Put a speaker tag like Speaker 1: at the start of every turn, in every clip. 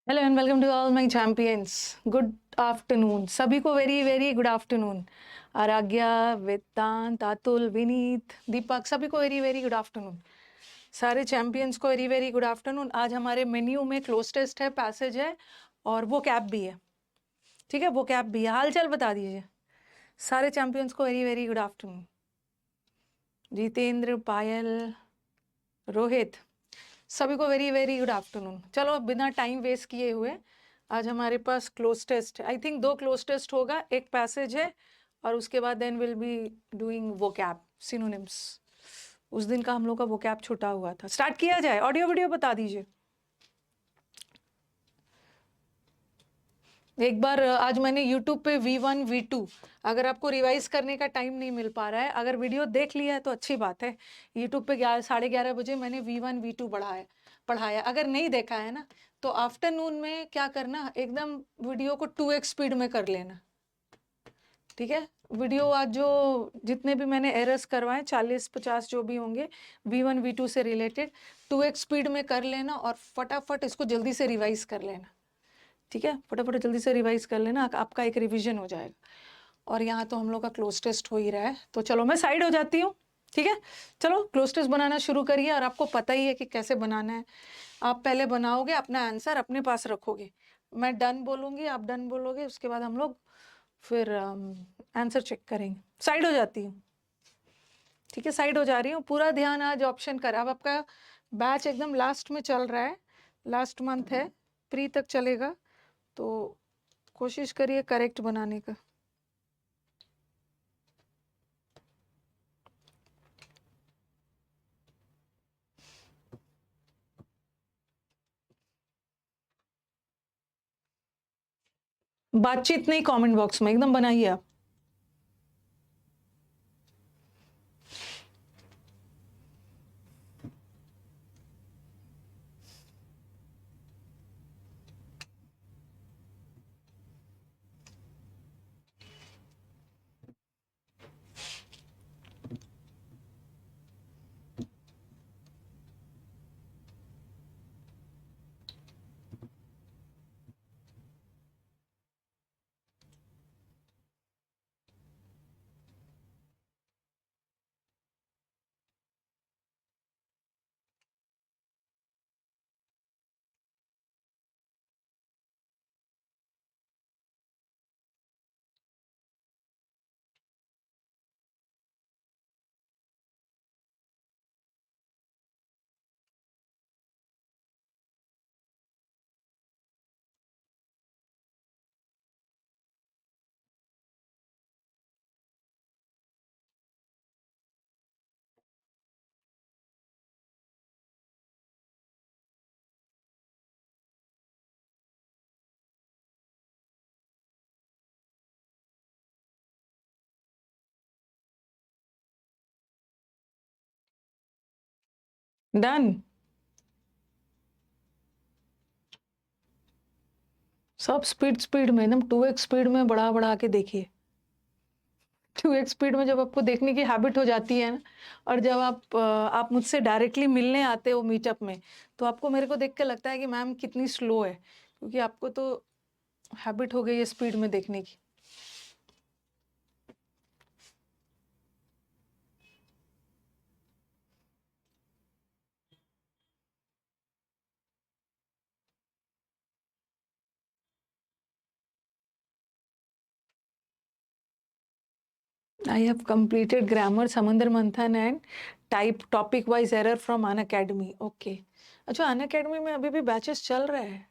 Speaker 1: Hello and welcome to all my champions. Good afternoon सभी को, very very good afternoon. Aaradhya, Vedant, Atul, Vineet, Deepak, सभी को very very good afternoon. सारे champions को वेरी वेरी गुड आफ्टरनून। आज हमारे मेन्यू में क्लोज टेस्ट है, पैसेज है और वो कैप भी है। ठीक है, वो कैप भी है। हाल चाल बता दीजिए सारे चैंपियंस को very very good afternoon. Jitendra, Payal, Rohit, सभी को वेरी वेरी गुड आफ्टरनून। चलो बिना टाइम वेस्ट किए हुए आज हमारे पास close test, I think 2 close test होगा, एक पैसेज है और उसके बाद then will be doing vocab synonyms. उस दिन का हम लोग का वोकैब छूटा हुआ था। स्टार्ट किया जाए। ऑडियो वीडियो बता दीजिए एक बार। आज मैंने YouTube पे V1 V2, अगर आपको रिवाइज करने का टाइम नहीं मिल पा रहा है, अगर वीडियो देख लिया है तो अच्छी बात है। YouTube पे 11:30 बजे मैंने V1 V2 पढ़ाया। अगर नहीं देखा है ना तो आफ्टरनून में क्या करना, एकदम वीडियो को 2x स्पीड में कर लेना। ठीक है, वीडियो आज जो जितने भी मैंने एरर्स करवाए 40-50 जो भी होंगे V1 V2 से रिलेटेड, 2x स्पीड में कर लेना और फटाफट इसको जल्दी से रिवाइज कर लेना। ठीक है, फटाफट जल्दी से रिवाइज कर लेना, आपका एक रिवीजन हो जाएगा। और यहाँ तो हम लोग का क्लोज टेस्ट हो ही रहा है, तो चलो मैं साइड हो जाती हूँ। ठीक है, चलो क्लोज टेस्ट बनाना शुरू करिए। और आपको पता ही है कि कैसे बनाना है। आप पहले बनाओगे, अपना आंसर अपने पास रखोगे, मैं डन बोलूँगी, आप डन बोलोगे, उसके बाद हम लोग फिर आंसर चेक करेंगे। साइड हो जाती हूँ। ठीक है, साइड हो जा रही हूँ। पूरा ध्यान आज ऑप्शन कर। अब आपका बैच एकदम लास्ट में चल रहा है, लास्ट मंथ है, प्री तक चलेगा, तो कोशिश करिए करेक्ट बनाने का। बातचीत नहीं, कमेंट बॉक्स में एकदम बनाइए आप। डन। सब स्पीड स्पीड में, एकदम 2x स्पीड में बढ़ा बढ़ा के देखिए। 2x स्पीड में जब आपको देखने की हैबिट हो जाती है ना, और जब आप मुझसे डायरेक्टली मिलने आते हो मीटअप में, तो आपको मेरे को देख के लगता है कि मैम कितनी स्लो है, क्योंकि आपको तो हैबिट हो गई है स्पीड में देखने की। I have completed grammar, Samandar Manthan and type topic wise error from Unacademy. Okay, अच्छा अन अकेडमी में अभी भी बैचेस चल रहे हैं।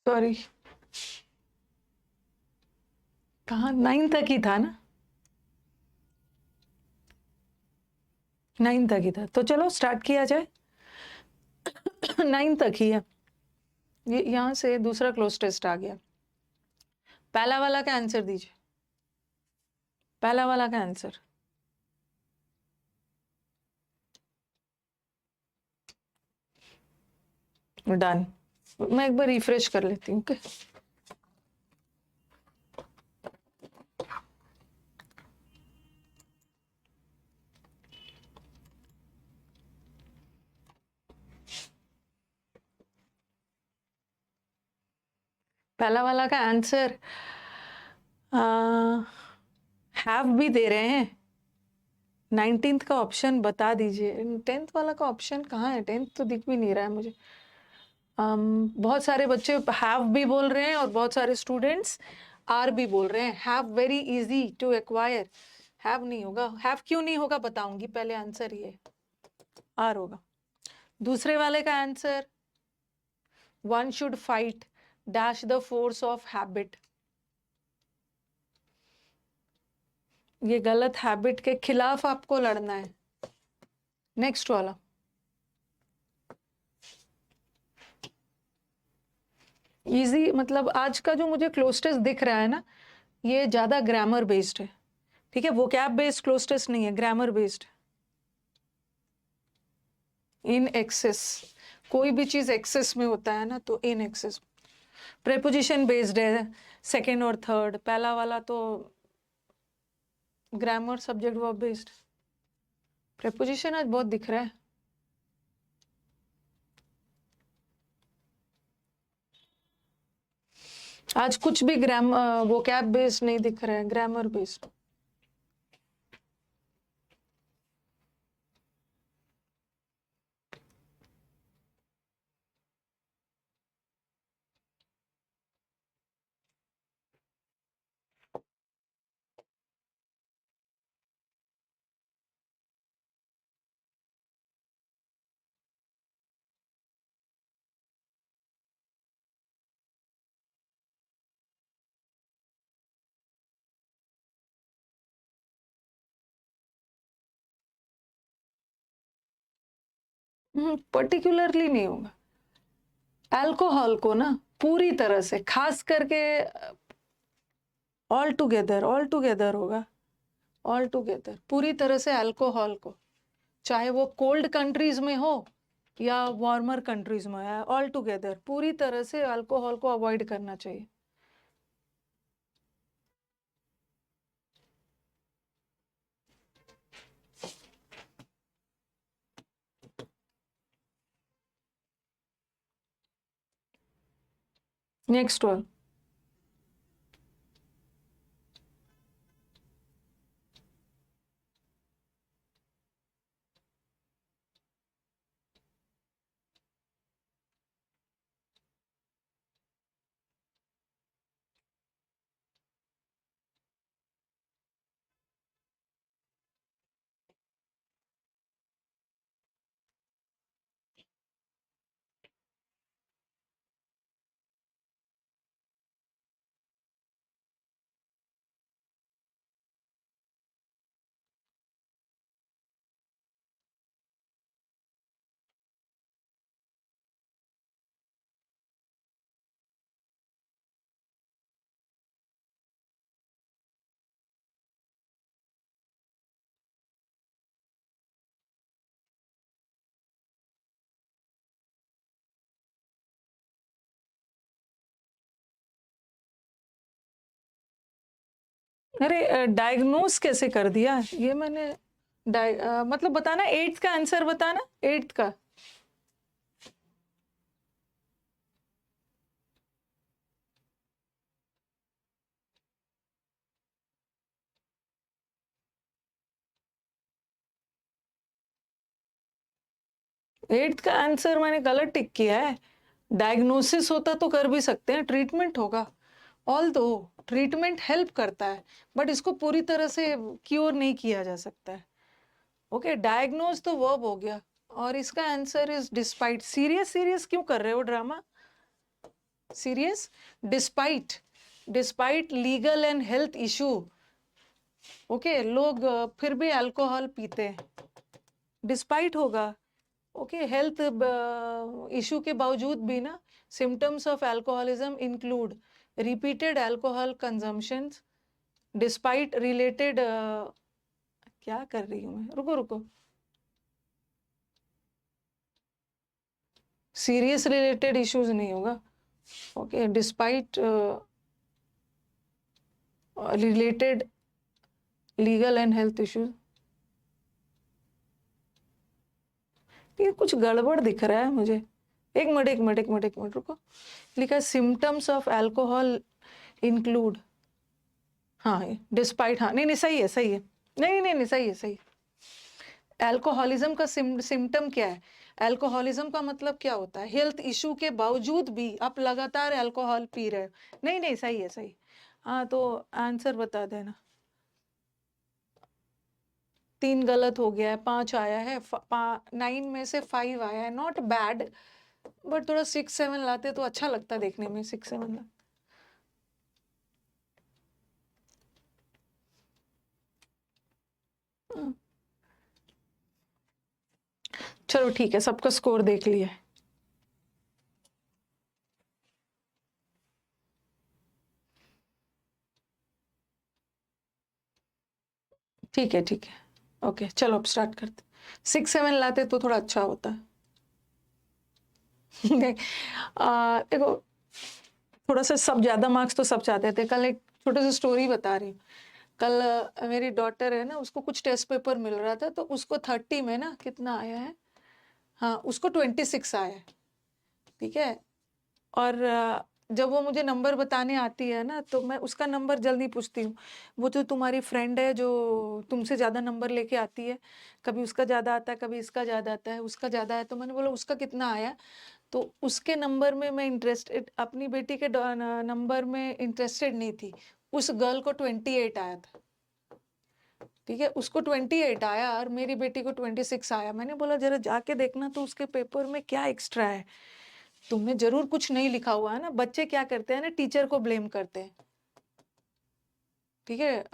Speaker 1: सॉरी, कहाँ 9 तक ही था ना, 9 तक ही था, तो चलो स्टार्ट किया जाए। 9 तक ही है ये, यहाँ से दूसरा क्लोज टेस्ट आ गया। पहला वाला का आंसर दीजिए, पहला वाला का आंसर। डन। मैं एक बार रिफ्रेश कर लेती हूँ। ओके, पहला वाला का आंसर हैव भी दे रहे हैं। 19th का ऑप्शन बता दीजिए। 10th वाला का ऑप्शन कहाँ है? 10th तो दिख भी नहीं रहा है मुझे। बहुत सारे बच्चे हैव भी बोल रहे हैं और बहुत सारे स्टूडेंट्स आर भी बोल रहे हैं। Have very easy to acquire, have नहीं होगा। हैव क्यों नहीं होगा बताऊंगी, पहले आंसर ये आर होगा। दूसरे वाले का answer one should fight dash the force of habit. ये गलत हैबिट के खिलाफ आपको लड़ना है। नेक्स्ट वाला इजी, मतलब आज का जो मुझे क्लोज टेस्ट दिख रहा है ना, ये ज्यादा ग्रामर बेस्ड है। ठीक है, वोकैब बेस्ड क्लोज टेस्ट नहीं है, ग्रामर बेस्ड। इन एक्सेस, कोई भी चीज एक्सेस में होता है ना तो इन एक्सेस। प्रेपोजिशन बेस्ड है सेकेंड और थर्ड, पहला वाला तो grammar subject verb based. Preposition आज बहुत दिख रहा है। आज कुछ भी वोकैब बेस्ड नहीं दिख रहा है, ग्रामर बेस्ड। पर्टिकुलरली नहीं होगा। अल्कोहल को ना पूरी तरह से, खास करके ऑल टुगेदर होगा। ऑल टुगेदर पूरी तरह से अल्कोहल को, चाहे वो कोल्ड कंट्रीज में हो या वार्मर कंट्रीज में है, ऑल टुगेदर पूरी तरह से अल्कोहल को अवॉइड करना चाहिए। नेक्स्ट वन, अरे डायग्नोस कैसे कर दिया ये मैंने? मतलब बताना, 8th का आंसर बताना, 8th का। एट्थ का आंसर मैंने गलत टिक किया है। डायग्नोसिस होता तो कर भी सकते हैं, ट्रीटमेंट होगा। ऑल दो ट्रीटमेंट हेल्प करता है, बट इसको पूरी तरह से क्योर नहीं किया जा सकता है। ओके, डायग्नोज तो वर्ब हो गया, और इसका answer is despite. Serious serious क्यों कर रहे हो drama? Serious, despite, despite legal and health issue, okay, लोग फिर भी अल्कोहल पीते हैं, डिस्पाइट होगा, ओके, हेल्थ इशू के बावजूद भी ना, symptoms of alcoholism include repeated alcohol consumption despite related, क्या कर रही हूँ मैं, रुको रुको, सीरियस रिलेटेड इश्यूज नहीं होगा, okay, despite related legal and health issues, ये कुछ गड़बड़ दिख रहा है मुझे, एक मिनट एक मिनट एक मिनट एक मिनट रुको, लिखा है सिम्टम्स ऑफ अल्कोहल इंक्लूड, हाँ डिस्पाइट, हाँ नहीं नहीं सही है सही है, नहीं नहीं नहीं सही है सही है। अल्कोहलिज्म का सिम्टम क्या है, अल्कोहलिज्म का मतलब क्या होता है, हेल्थ इशू के बावजूद भी आप लगातार अल्कोहल पी रहे हो, नहीं नहीं सही है सही, हाँ तो आंसर बता देना, 3 गलत हो गया है, 5 आया है, 9 में से 5 आया है, नॉट बैड, बट थोड़ा 6-7 लाते तो अच्छा लगता देखने में, 6-7 ला, चलो ठीक है, सबका स्कोर देख लिया है, ठीक है ठीक है, ओके चलो अब स्टार्ट करते, 6-7 लाते तो थोड़ा अच्छा होता है। देखो थोड़ा सा सब ज्यादा मार्क्स तो सब चाहते थे, कल एक छोटे से स्टोरी बता रही हूँ, कल मेरी डॉटर है ना, उसको कुछ टेस्ट पेपर मिल रहा था, तो उसको 30 में ना कितना आया है, हाँ उसको 26 आया है, ठीक है, और जब वो मुझे नंबर बताने आती है ना, तो मैं उसका नंबर जल्दी पूछती हूँ, वो जो तुम्हारी फ्रेंड है जो तुमसे ज़्यादा नंबर लेके आती है, कभी उसका ज़्यादा आता है कभी इसका ज़्यादा आता है, उसका ज़्यादा है, तो मैंने बोला उसका कितना आया, तो उसके नंबर में मैं इंटरेस्टेड, अपनी बेटी के नंबर में इंटरेस्टेड नहीं थी, उस गर्ल को 28 आया था, ठीक है, उसको 28 आया और मेरी बेटी को 26 आया, मैंने बोला जरा जाके देखना तो उसके पेपर में क्या एक्स्ट्रा है, तुमने जरूर कुछ नहीं लिखा हुआ है ना, बच्चे क्या करते हैं ना, टीचर को ब्लेम करते हैं, ठीक है,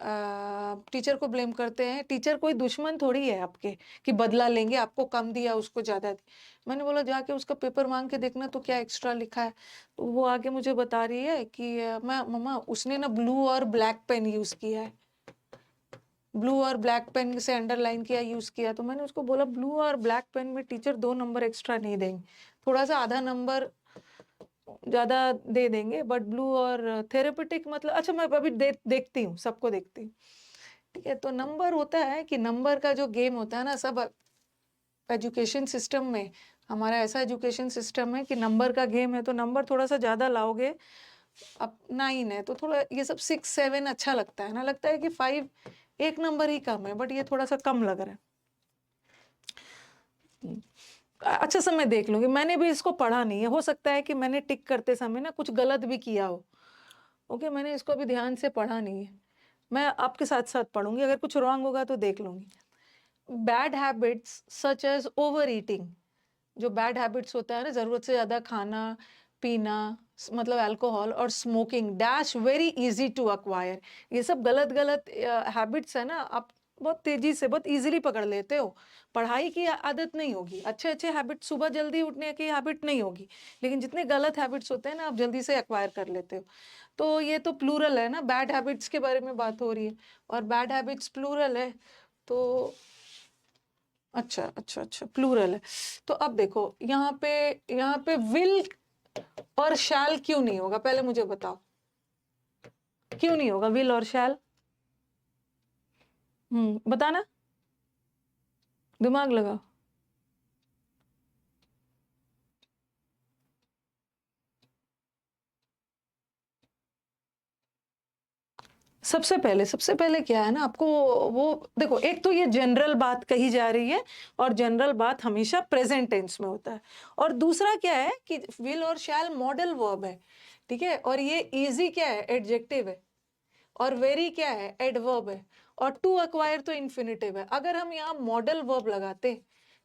Speaker 1: टीचर को ब्लेम करते हैं, टीचर कोई दुश्मन थोड़ी है आपके कि बदला लेंगे, आपको कम दिया उसको ज्यादा दिया, मैंने बोला जाके उसका पेपर मांग के देखना तो क्या एक्स्ट्रा लिखा है, तो वो आगे मुझे बता रही है कि मैं मम्मा उसने ना ब्लू और ब्लैक पेन यूज किया है, ब्लू और ब्लैक पेन से अंडरलाइन किया यूज किया, तो मैंने उसको बोला ब्लू और ब्लैक पेन में टीचर 2 नंबर एक्स्ट्रा नहीं देंगे, थोड़ा सा आधा नंबर ज्यादा दे देंगे, बट ब्लू और थेरेपेटिक मतलब, अच्छा मैं अभी देखती हूँ, सबको देखती हूँ, ठीक है, तो नंबर होता है कि नंबर का जो गेम होता है ना, सब एजुकेशन सिस्टम में, हमारा ऐसा एजुकेशन सिस्टम है कि नंबर का गेम है, तो नंबर थोड़ा सा ज्यादा लाओगे, अब 9 है तो थोड़ा ये सब 6-7 अच्छा लगता है ना, लगता है कि 5 एक नंबर ही कम है, बट ये थोड़ा सा कम लग रहा है, अच्छा समय देख लूंगी, मैंने भी इसको पढ़ा नहीं है, हो सकता है कि मैंने टिक करते समय ना कुछ गलत भी किया हो, ओके, मैंने इसको अभी ध्यान से पढ़ा नहीं है, मैं आपके साथ साथ पढ़ूंगी, अगर कुछ रॉन्ग होगा तो देख लूंगी। Bad habits such as overeating, जो बैड हैबिट्स होता है ना, जरूरत से ज्यादा खाना पीना, मतलब अल्कोहल और smoking, dash very easy to acquire, ये सब गलत गलत हैबिट्स है ना, आप बहुत तेजी से बहुत इजीली पकड़ लेते हो, पढ़ाई की आदत नहीं होगी, अच्छे अच्छे हैबिट, सुबह जल्दी उठने की हैबिट नहीं होगी, लेकिन जितने गलत हैबिट्स होते हैं ना, आप जल्दी से एक्वायर कर लेते हो, तो ये तो प्लूरल है ना, बैड हैबिट्स के बारे में बात हो रही है, और बैड हैबिट्स प्लूरल है, तो अच्छा अच्छा अच्छा प्लूरल है, तो अब देखो यहाँ पे विल और शैल क्यों नहीं होगा, पहले मुझे बताओ क्यों नहीं होगा विल और शैल, बताना, दिमाग लगाओ, सबसे पहले क्या है ना, आपको वो देखो, एक तो ये जनरल बात कही जा रही है, और जनरल बात हमेशा प्रेजेंट टेंस में होता है, और दूसरा क्या है कि विल और शैल मॉडल वर्ब है, ठीक है, और ये इजी क्या है, एडजेक्टिव है, और वेरी क्या है, एडवर्ब है, और टू अक्वायर तो इन्फिनिटिव है, अगर हम यहाँ मॉडल वर्ब लगाते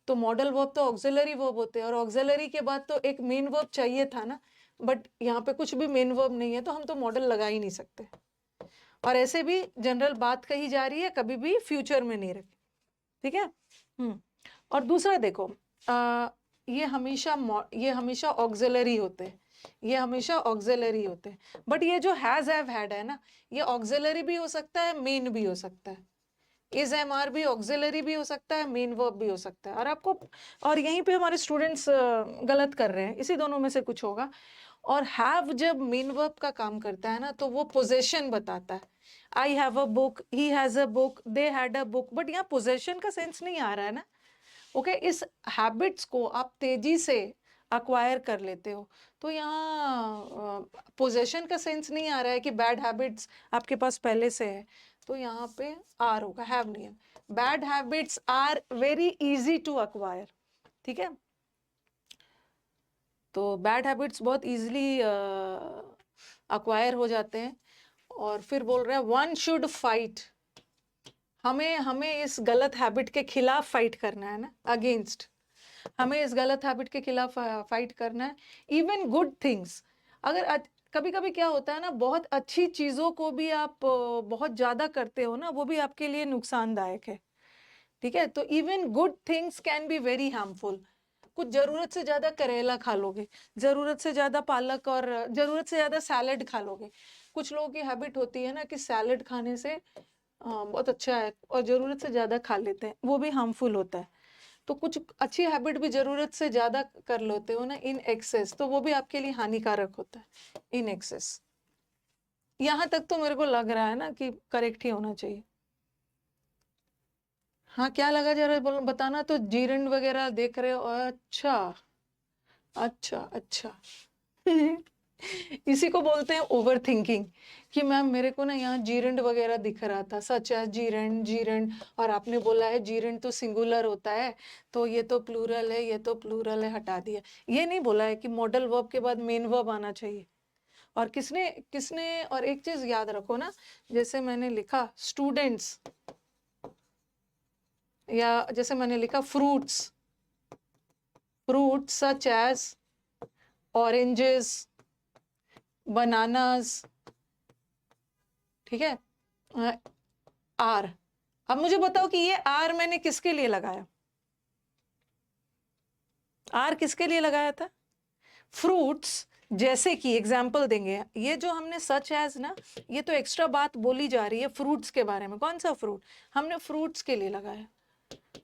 Speaker 1: तो मॉडल वर्ब तो ऑक्सिलरी वर्ब होते हैं, और ऑक्सिलरी के बाद तो एक मेन वर्ब चाहिए था ना, बट यहाँ पे कुछ भी मेन वर्ब नहीं है तो हम तो मॉडल लगा ही नहीं सकते। और ऐसे भी जनरल बात कही जा रही है, कभी भी फ्यूचर में नहीं रखे, ठीक है। और दूसरा देखो, ये हमेशा ऑक्सिलरी होते हैं, ये हमेशा ऑक्सिलरी होते हैं। बट ये जो हैज हैव हैड है ना, ये ऑक्सिलरी भी हो सकता है, मेन भी हो सकता है। इज एम आर भी ऑक्सिलरी भी हो सकता है, मेन वर्ब भी हो सकता है। और यहीं पे हमारे स्टूडेंट्स गलत कर रहे हैं, इसी दोनों में से कुछ होगा। और हैव जब मेन वर्ब का काम करता है ना, तो वो पोजेशन बताता है। I have a book, he has a book, they had a book, but यहाँ पोजेशन का सेंस नहीं आ रहा है ना। ओके, इस हैबिट्स को आप तेजी से अक्वायर कर लेते हो, तो यहाँ पोजेशन का सेंस नहीं आ रहा है कि बैड हैबिट्स आपके पास पहले से है, तो यहाँ पे आर होगा, हैव नहीं है। Bad habits are very easy to acquire, ठीक है। तो बैड हैबिट्स बहुत इजीली अक्वायर हो जाते हैं। और फिर बोल रहे हैं वन शुड फाइट, हमें इस गलत हैबिट के खिलाफ फाइट करना है ना, अगेंस्ट, हमें इस गलत हैबिट के खिलाफ फाइट करना है। इवन गुड थिंग्स, अगर कभी कभी क्या होता है ना, बहुत अच्छी चीजों को भी आप बहुत ज्यादा करते हो ना, वो भी आपके लिए नुकसानदायक है, ठीक है। तो even good things can be very harmful. कुछ जरूरत से ज्यादा करेला खा लोगे, जरूरत से ज्यादा पालक और जरूरत से ज्यादा सैलेड खा लोगे। कुछ लोगों की हैबिट होती है ना कि सैलेड खाने से बहुत अच्छा है, और जरूरत से ज्यादा खा लेते हैं, वो भी हार्मफुल होता है। तो कुछ अच्छी हैबिट भी जरूरत से ज्यादा कर लेते हो ना इन एक्सेस, तो वो भी आपके लिए हानिकारक होता है इन एक्सेस। यहां तक तो मेरे को लग रहा है ना कि करेक्ट ही होना चाहिए। हाँ, क्या लगा जरा बताना। तो जीर्ण वगैरह देख रहे हो, अच्छा अच्छा अच्छा। इसी को बोलते हैं ओवर थिंकिंग, कि मैम मेरे को ना यहाँ जीर्ण वगैरह दिख रहा था, सच है, जीर्ण जीर्ण, और आपने बोला है जीर्ण तो सिंगुलर होता है, तो ये तो प्लूरल है, ये तो प्लूरल है, हटा दिया। ये नहीं बोला है कि मॉडल वर्ब के बाद मेन वर्ब आना चाहिए। और किसने किसने और एक चीज याद रखो ना, जैसे मैंने लिखा स्टूडेंट्स, या जैसे मैंने लिखा fruits, fruits such as oranges, bananas, ठीक है, आर। अब मुझे बताओ कि ये आर मैंने किसके लिए लगाया, आर किसके लिए लगाया था। फ्रूट्स, जैसे कि एग्जाम्पल देंगे, ये जो हमने सच एज ना, ये तो एक्स्ट्रा बात बोली जा रही है फ्रूट्स के बारे में। कौन सा फ्रूट, हमने फ्रूट्स के लिए लगाया,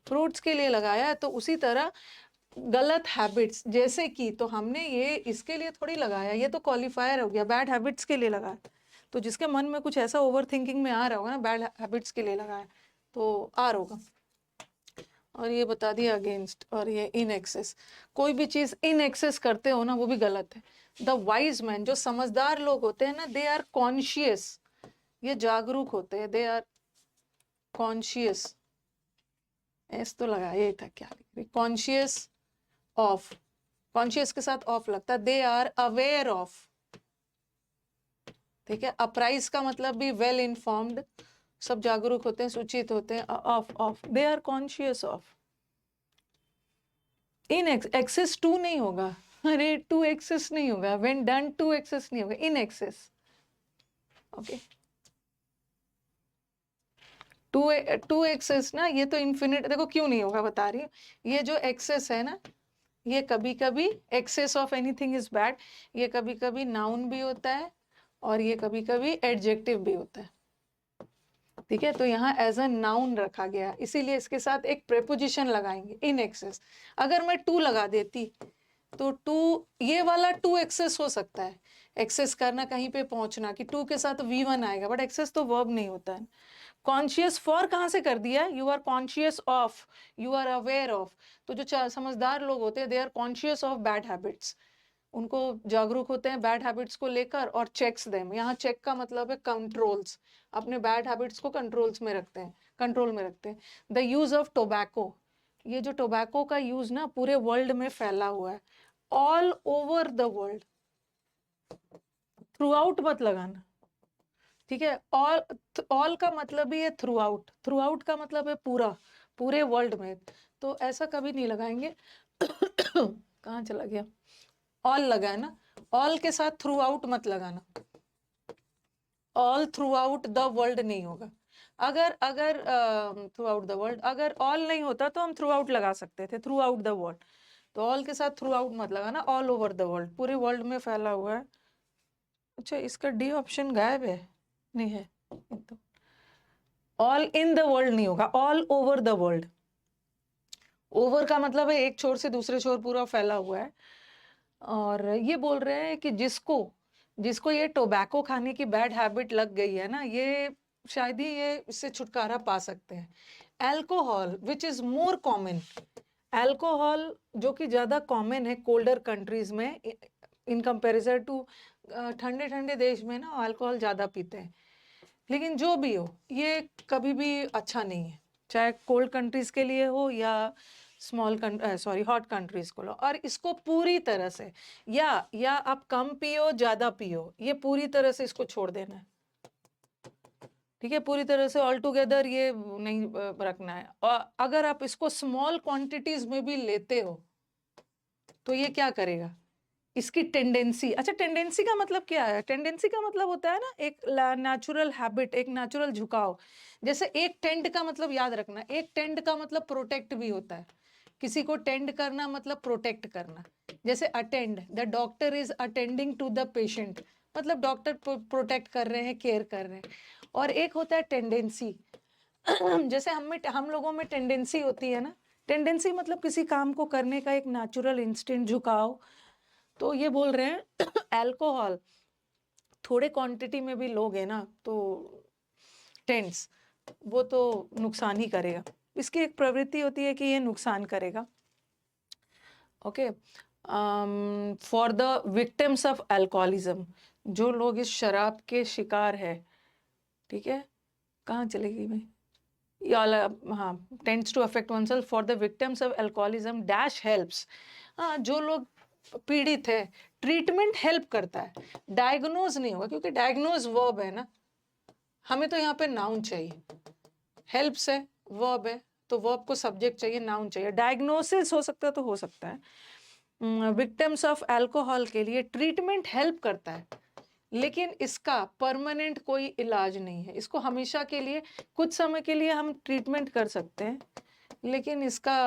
Speaker 1: फ्रूट्स के लिए लगाया। तो उसी तरह गलत हैबिट्स, जैसे कि, तो हमने ये इसके लिए थोड़ी लगाया, ये तो क्वालिफायर हो गया, बैड हैबिट्स के लिए लगाया। तो जिसके मन में कुछ ऐसा ओवर थिंकिंग में आ रहा होगा ना, बैड हैबिट्स के लिए लगाया, तो आर होगा। और ये बता दिया अगेंस्ट, और ये इन एक्सेस। कोई भी चीज इन एक्सेस करते हो ना, वो भी गलत है। द वाइज मैन, जो समझदार लोग होते हैं ना, दे आर कॉन्शियस, ये जागरूक होते हैं, दे आर कॉन्शियस। एस तो लगा, ये था क्या, कॉन्शियस ऑफ, कॉन्शियस के साथ ऑफ लगता है। दे आर अवेयर ऑफ, ठीक है। अप्राइज का मतलब भी वेल इन्फॉर्म्ड, सब जागरूक होते हैं, सूचित होते हैं। Of of, they are conscious of. In excess to नहीं होगा, अरे टू एक्सेस नहीं होगा, व्हेन डन टू एक्सेस नहीं होगा, in excess. Okay, to excess ना, ये तो इन्फिनिट, देखो क्यों नहीं होगा बता रही हूँ। ये जो एक्सेस है ना, ये कभी कभी excess of anything is bad, ये कभी कभी नाउन भी होता है, और ये कभी कभी एडजेक्टिव भी होता है, ठीक है। तो यहाँ एज अ नाउन रखा गया, इसीलिए इसके साथ एक प्रेपोजिशन लगाएंगे, इन एक्सेस। अगर मैं टू लगा देती, तो टू, ये वाला टू एक्सेस हो सकता है, एक्सेस करना, कहीं पे पहुंचना, कि टू के साथ V1 आएगा, बट एक्सेस तो वर्ब नहीं होता है। कॉन्शियस फॉर कहाँ से कर दिया, you are conscious of, you are aware of. तो जो समझदार लोग होते हैं, they are conscious of bad habits, उनको जागरूक होते हैं बैड हैबिट्स को लेकर, और चेक्स देम, यहाँ चेक का मतलब है कंट्रोल्स, अपने बैड हैबिट्स को कंट्रोल्स में रखते हैं, कंट्रोल में रखते हैं। द यूज ऑफ टोबैको, ये जो टोबैको का यूज ना पूरे वर्ल्ड में फैला हुआ है, all over the world, through out मत लगाना, ठीक है। ऑल का मतलब ही है थ्रू आउट, थ्रू आउट का मतलब है पूरा, पूरे वर्ल्ड में, तो ऐसा कभी नहीं लगाएंगे। कहाँ चला गया, ऑल लगा है ना, ऑल के साथ थ्रू आउट मत लगाना, all through out the world नहीं होगा। अगर अगर थ्रू आउट द वर्ल्ड, अगर ऑल नहीं होता तो हम थ्रू आउट लगा सकते थे, थ्रू आउट द वर्ल्ड। तो ऑल के साथ थ्रू आउट मत लगाना, ऑल ओवर द वर्ल्ड, पूरे वर्ल्ड में फैला हुआ है। अच्छा, इसका डी ऑप्शन गायब है, नहीं है तो ऑल इन द वर्ल्ड नहीं होगा, all over the world. Over का मतलब है एक छोर से दूसरे छोर पूरा फैला हुआ है। और ये बोल रहे हैं कि जिसको जिसको ये टोबैको खाने की बैड हैबिट लग गई है ना, ये शायद ही ये इससे छुटकारा पा सकते हैं। Alcohol which is more common, alcohol जो कि ज्यादा कॉमन है कोल्डर कंट्रीज में इन कंपैरिजन टू ठंडे ठंडे देश में ना अल्कोहल ज्यादा पीते हैं। लेकिन जो भी हो, ये कभी भी अच्छा नहीं है, चाहे कोल्ड कंट्रीज के लिए हो या हॉट कंट्रीज को लो। और इसको पूरी तरह से या आप कम पियो ज्यादा पियो, ये पूरी तरह से इसको छोड़ देना है। ठीक है, पूरी तरह से ऑल टुगेदर ये नहीं रखना है। और अगर आप इसको स्मॉल क्वांटिटीज में भी लेते हो तो ये क्या करेगा, इसकी टेंडेंसी, अच्छा टेंडेंसी का मतलब क्या है? टेंडेंसी का मतलब होता है ना एक नेचुरल हैबिट, एक नेचुरल झुकाव। जैसे एक टेंड का मतलब याद रखना, एक टेंड का मतलब प्रोटेक्ट भी होता है। किसी को टेंड करना मतलब प्रोटेक्ट करना। जैसे attend, the doctor is attending to the patient, मतलब डॉक्टर प्रोटेक्ट कर रहे हैं, केयर कर रहे हैं। और एक होता है टेंडेंसी जैसे हम लोगों में टेंडेंसी होती है ना, टेंडेंसी मतलब किसी काम को करने का एक नेचुरल इंस्टिंक्ट, झुकाव। तो ये बोल रहे हैं अल्कोहल थोड़े क्वांटिटी में भी लोगे ना तो टेंस, वो तो नुकसान ही करेगा। इसकी एक प्रवृत्ति होती है कि ये नुकसान करेगा। Okay, for the victims of alcoholism, जो लोग इस शराब के शिकार है, ठीक है, कहाँ चलेगी भाई, हाँ, tends to affect oneself for the victims of alcoholism dash helps. हाँ, जो लोग पीड़ित है, ट्रीटमेंट हेल्प करता है, डायग्नोज नहीं होगा, क्योंकि डायग्नोज वर्ब है ना, हमें तो यहाँ पे नाउन चाहिए। हेल्प्स है, वर्ब है, तो वर्ब को सब्जेक्ट चाहिए, नाउन चाहिए। डायग्नोसिस हो सकता है तो हो सकता है। विक्टिम्स ऑफ अल्कोहल के लिए ट्रीटमेंट हेल्प करता है, लेकिन इसका परमानेंट कोई इलाज नहीं है। इसको हमेशा के लिए, कुछ समय के लिए हम ट्रीटमेंट कर सकते हैं, लेकिन इसका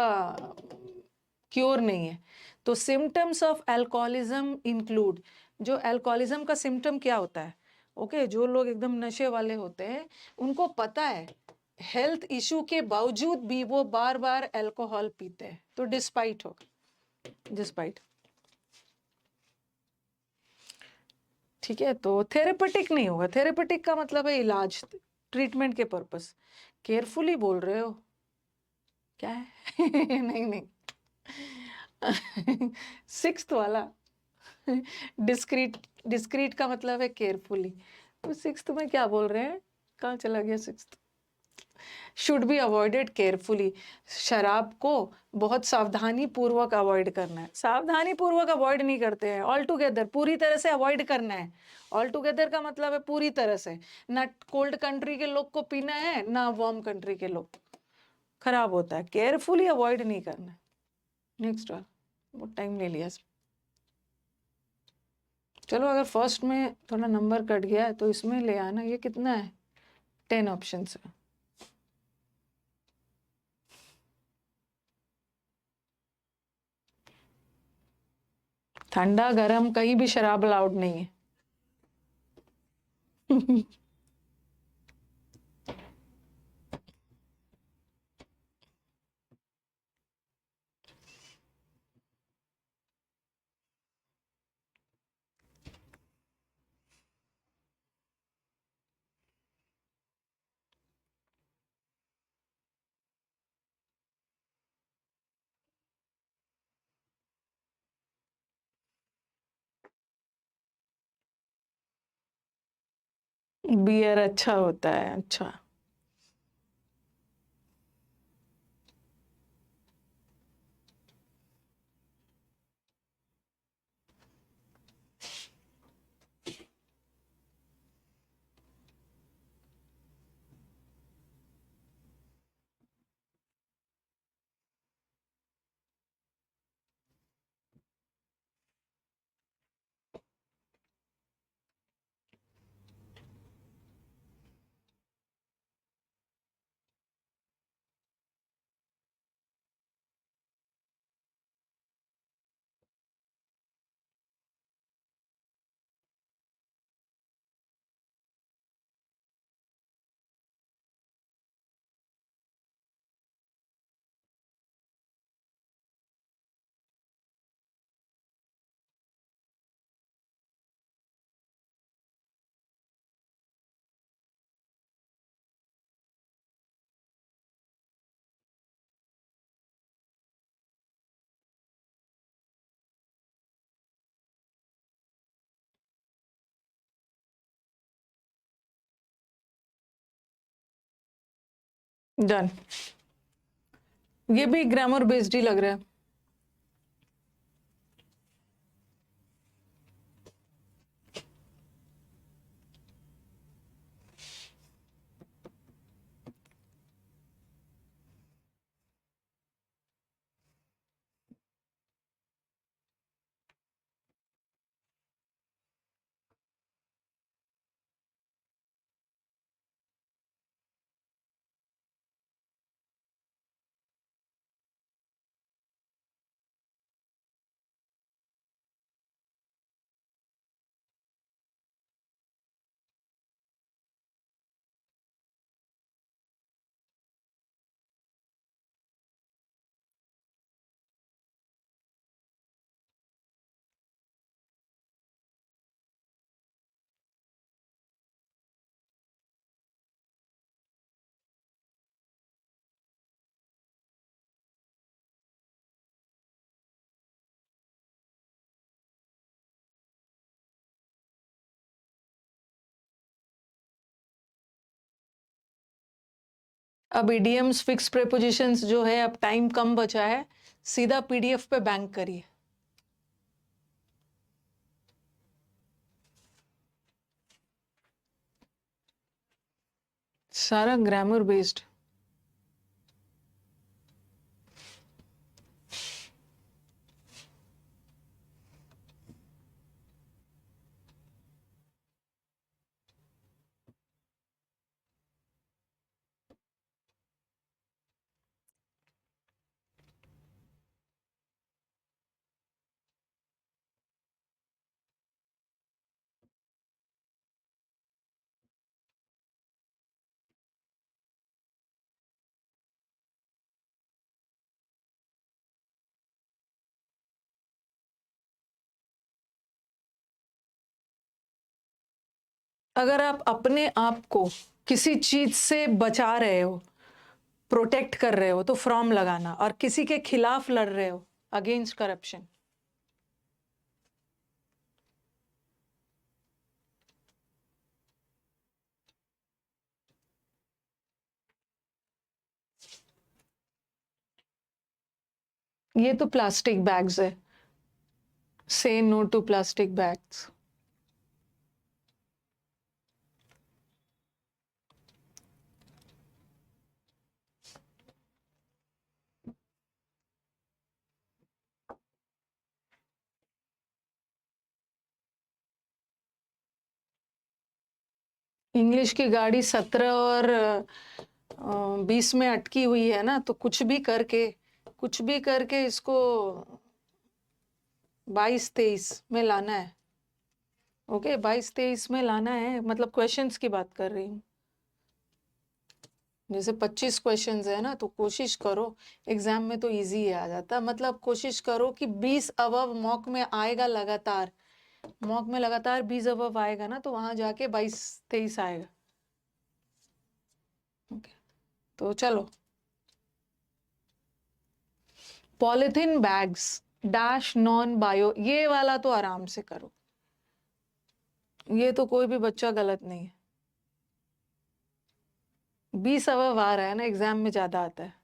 Speaker 1: क्योर नहीं है। तो सिम्टम्स ऑफ अल्कोहलिज्म इंक्लूड, जो अल्कोहलिज्म का सिम्टम क्या होता है, ओके, जो लोग एकदम नशे वाले होते हैं, उनको पता है हेल्थ इशू के बावजूद भी वो बार बार अल्कोहल पीते हैं, तो डिस्पाइट होगा, डिस्पाइट। ठीक है, तो थेरेपेटिक नहीं होगा, थेरेपेटिक का मतलब है इलाज, ट्रीटमेंट के पर्पस। केयरफुली बोल रहे हो क्या है नहीं नहीं सिक्स्थ वाला डिस्क्रीट, डिस्क्रीट का मतलब है केयरफुली। तो सिक्स्थ में क्या बोल रहे हैं, कहाँ चला गया sixth, should be avoided carefully, शराब को बहुत सावधानी पूर्वक अवॉइड करना है। सावधानी पूर्वक अवॉइड नहीं करते हैं, ऑल टुगेदर पूरी तरह से अवॉइड करना है। ऑल टुगेदर का मतलब है पूरी तरह से, ना कोल्ड कंट्री के लोग को पीना है ना वार्म कंट्री के लोग, खराब होता है। केयरफुली अवॉइड नहीं करना है। नेक्स्ट वाला, बहुत टाइम ले लिया। चलो, अगर फर्स्ट में थोड़ा नंबर कट गया है तो इसमें ले आना। ये कितना है, 10 ऑप्शन है। ठंडा गरम कहीं भी शराब अलाउड नहीं है बियर अच्छा होता है, अच्छा। डन। ये भी ग्रामर बेस्ड ही लग रहा है। अब इडियम्स, फिक्स प्रेपोजिशंस जो है, अब टाइम कम बचा है, सीधा पीडीएफ पे बैंक करिए। सारा ग्रामर बेस्ड। अगर आप अपने आप को किसी चीज से बचा रहे हो, प्रोटेक्ट कर रहे हो, तो फ्रॉम लगाना, और किसी के खिलाफ लड़ रहे हो, अगेंस्ट करप्शन। ये तो प्लास्टिक बैग्स है। Say no to plastic bags. English की गाड़ी 17 और 20 में अटकी हुई है ना, तो कुछ भी करके इसको 22-23 में लाना है। ओके, 22-23 में लाना है, मतलब क्वेश्चंस की बात कर रही हूँ। जैसे 25 क्वेश्चंस है ना, तो कोशिश करो, एग्जाम में तो इजी आ जाता, मतलब कोशिश करो कि 20 अबव मॉक में आएगा लगातार। मॉक में लगातार 20 अबव आएगा ना, तो वहां जाके 22-23 आएगा। ओके, तो चलो। Polythene bags dash non bio, ये वाला तो आराम से करो, ये तो कोई भी बच्चा गलत नहीं है। 20 अबव आ रहा है ना, एग्जाम में ज्यादा आता है।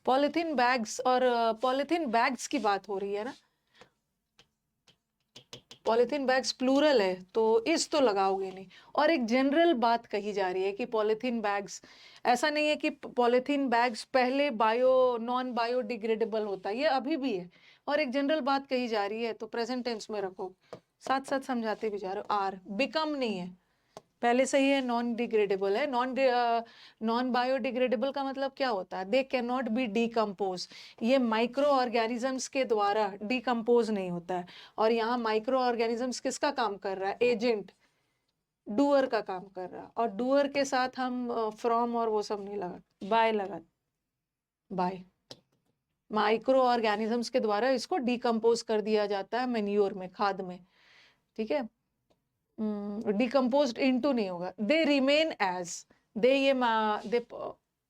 Speaker 1: पॉलिथीन बैग्स, और पॉलिथीन बैग्स की बात हो रही है ना, पॉलिथीन बैग्स प्लूरल है, तो इस तो लगाओगे नहीं। और एक जनरल बात कही जा रही है कि पॉलिथीन बैग्स, ऐसा नहीं है कि पॉलिथीन बैग्स पहले नॉन बायोडिग्रेडेबल होता है, ये अभी भी है। और एक जनरल बात कही जा रही है, तो प्रेजेंट टेंस में रखो, साथ साथ समझाते भी जा रहे हो। आर बिकम नहीं है, पहले से ही है, नॉन डिग्रेडेबल है। नॉन बायोडिग्रेडेबल का मतलब क्या होता है? They can not be decompose. ये माइक्रो ऑर्गेनिजम्स के द्वारा डिकम्पोज नहीं होता है। और यहाँ माइक्रो ऑर्गेनिजम्स किसका काम कर रहा है? एजेंट, डूअर का काम कर रहा है। और डूअर के साथ हम फ्रॉम और वो सब नहीं लगा, बाय लगा, बाय। माइक्रो ऑर्गेनिजम्स के द्वारा इसको डिकम्पोज कर दिया जाता है मेन्योर में, खाद में। ठीक है, डिकम्पोज्ड इनटू नहीं होगा। दे रिमेन एज, दे ये they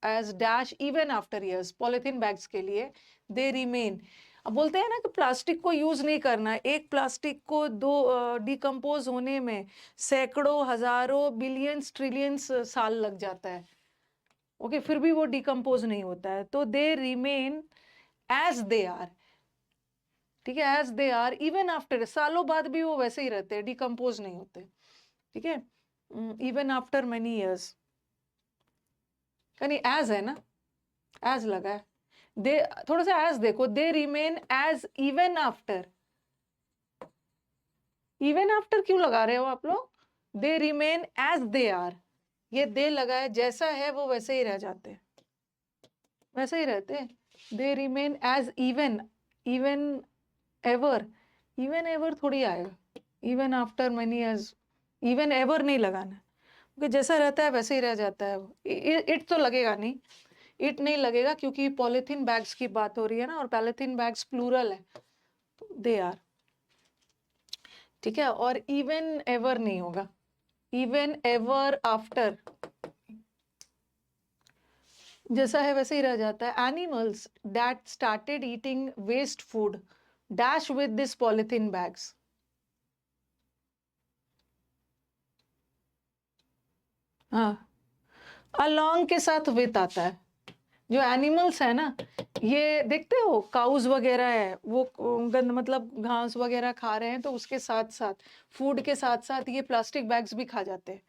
Speaker 1: as dash even after years. Polythene bags के लिए दे रिमेन। अब बोलते हैं ना कि प्लास्टिक को यूज नहीं करना, एक प्लास्टिक को दो डिकम्पोज होने में सैकड़ों, हजारों, बिलियंस, ट्रिलियंस साल लग जाता है। ओके, फिर भी वो डिकम्पोज नहीं होता है, तो they remain as they are, ठीक है, as they are even after, सालों बाद भी वो वैसे ही रहते हैं, डिकम्पोज नहीं होते, ठीक है, इवन आफ्टर मेनी ईयर्स, यानी एज है ना, एज लगा है, दे थोड़ा सा एज देखो, they remain as even after, even after क्यों लगा रहे हो आप लोग, they remain as they are, ये दे लगा है, जैसा है वो वैसे ही रह जाते हैं, वैसे ही रहते हैं, they remain as even, even ever, even ever थोड़ी आएगा, even after many years, even ever नहीं लगाना, क्योंकि जैसा रहता है वैसे ही रह जाता है, इट तो लगेगा नहीं, इट नहीं लगेगा, क्योंकि पॉलिथीन बैग्स की बात हो रही है ना, और पॉलिथीन बैग्स प्लूरल है, दे आर, ठीक है, और इवन एवर नहीं होगा, इवन एवर आफ्टर, जैसा है वैसे ही रह जाता है, animals that started eating waste food dash with this polythene bags, हाँ, अलोंग के साथ विथ आता है, जो एनिमल्स है ना, ये देखते हो काउज वगैरह है, वो गंद मतलब घास वगैरह खा रहे हैं, तो उसके साथ साथ, फूड के साथ साथ ये प्लास्टिक बैग्स भी खा जाते हैं,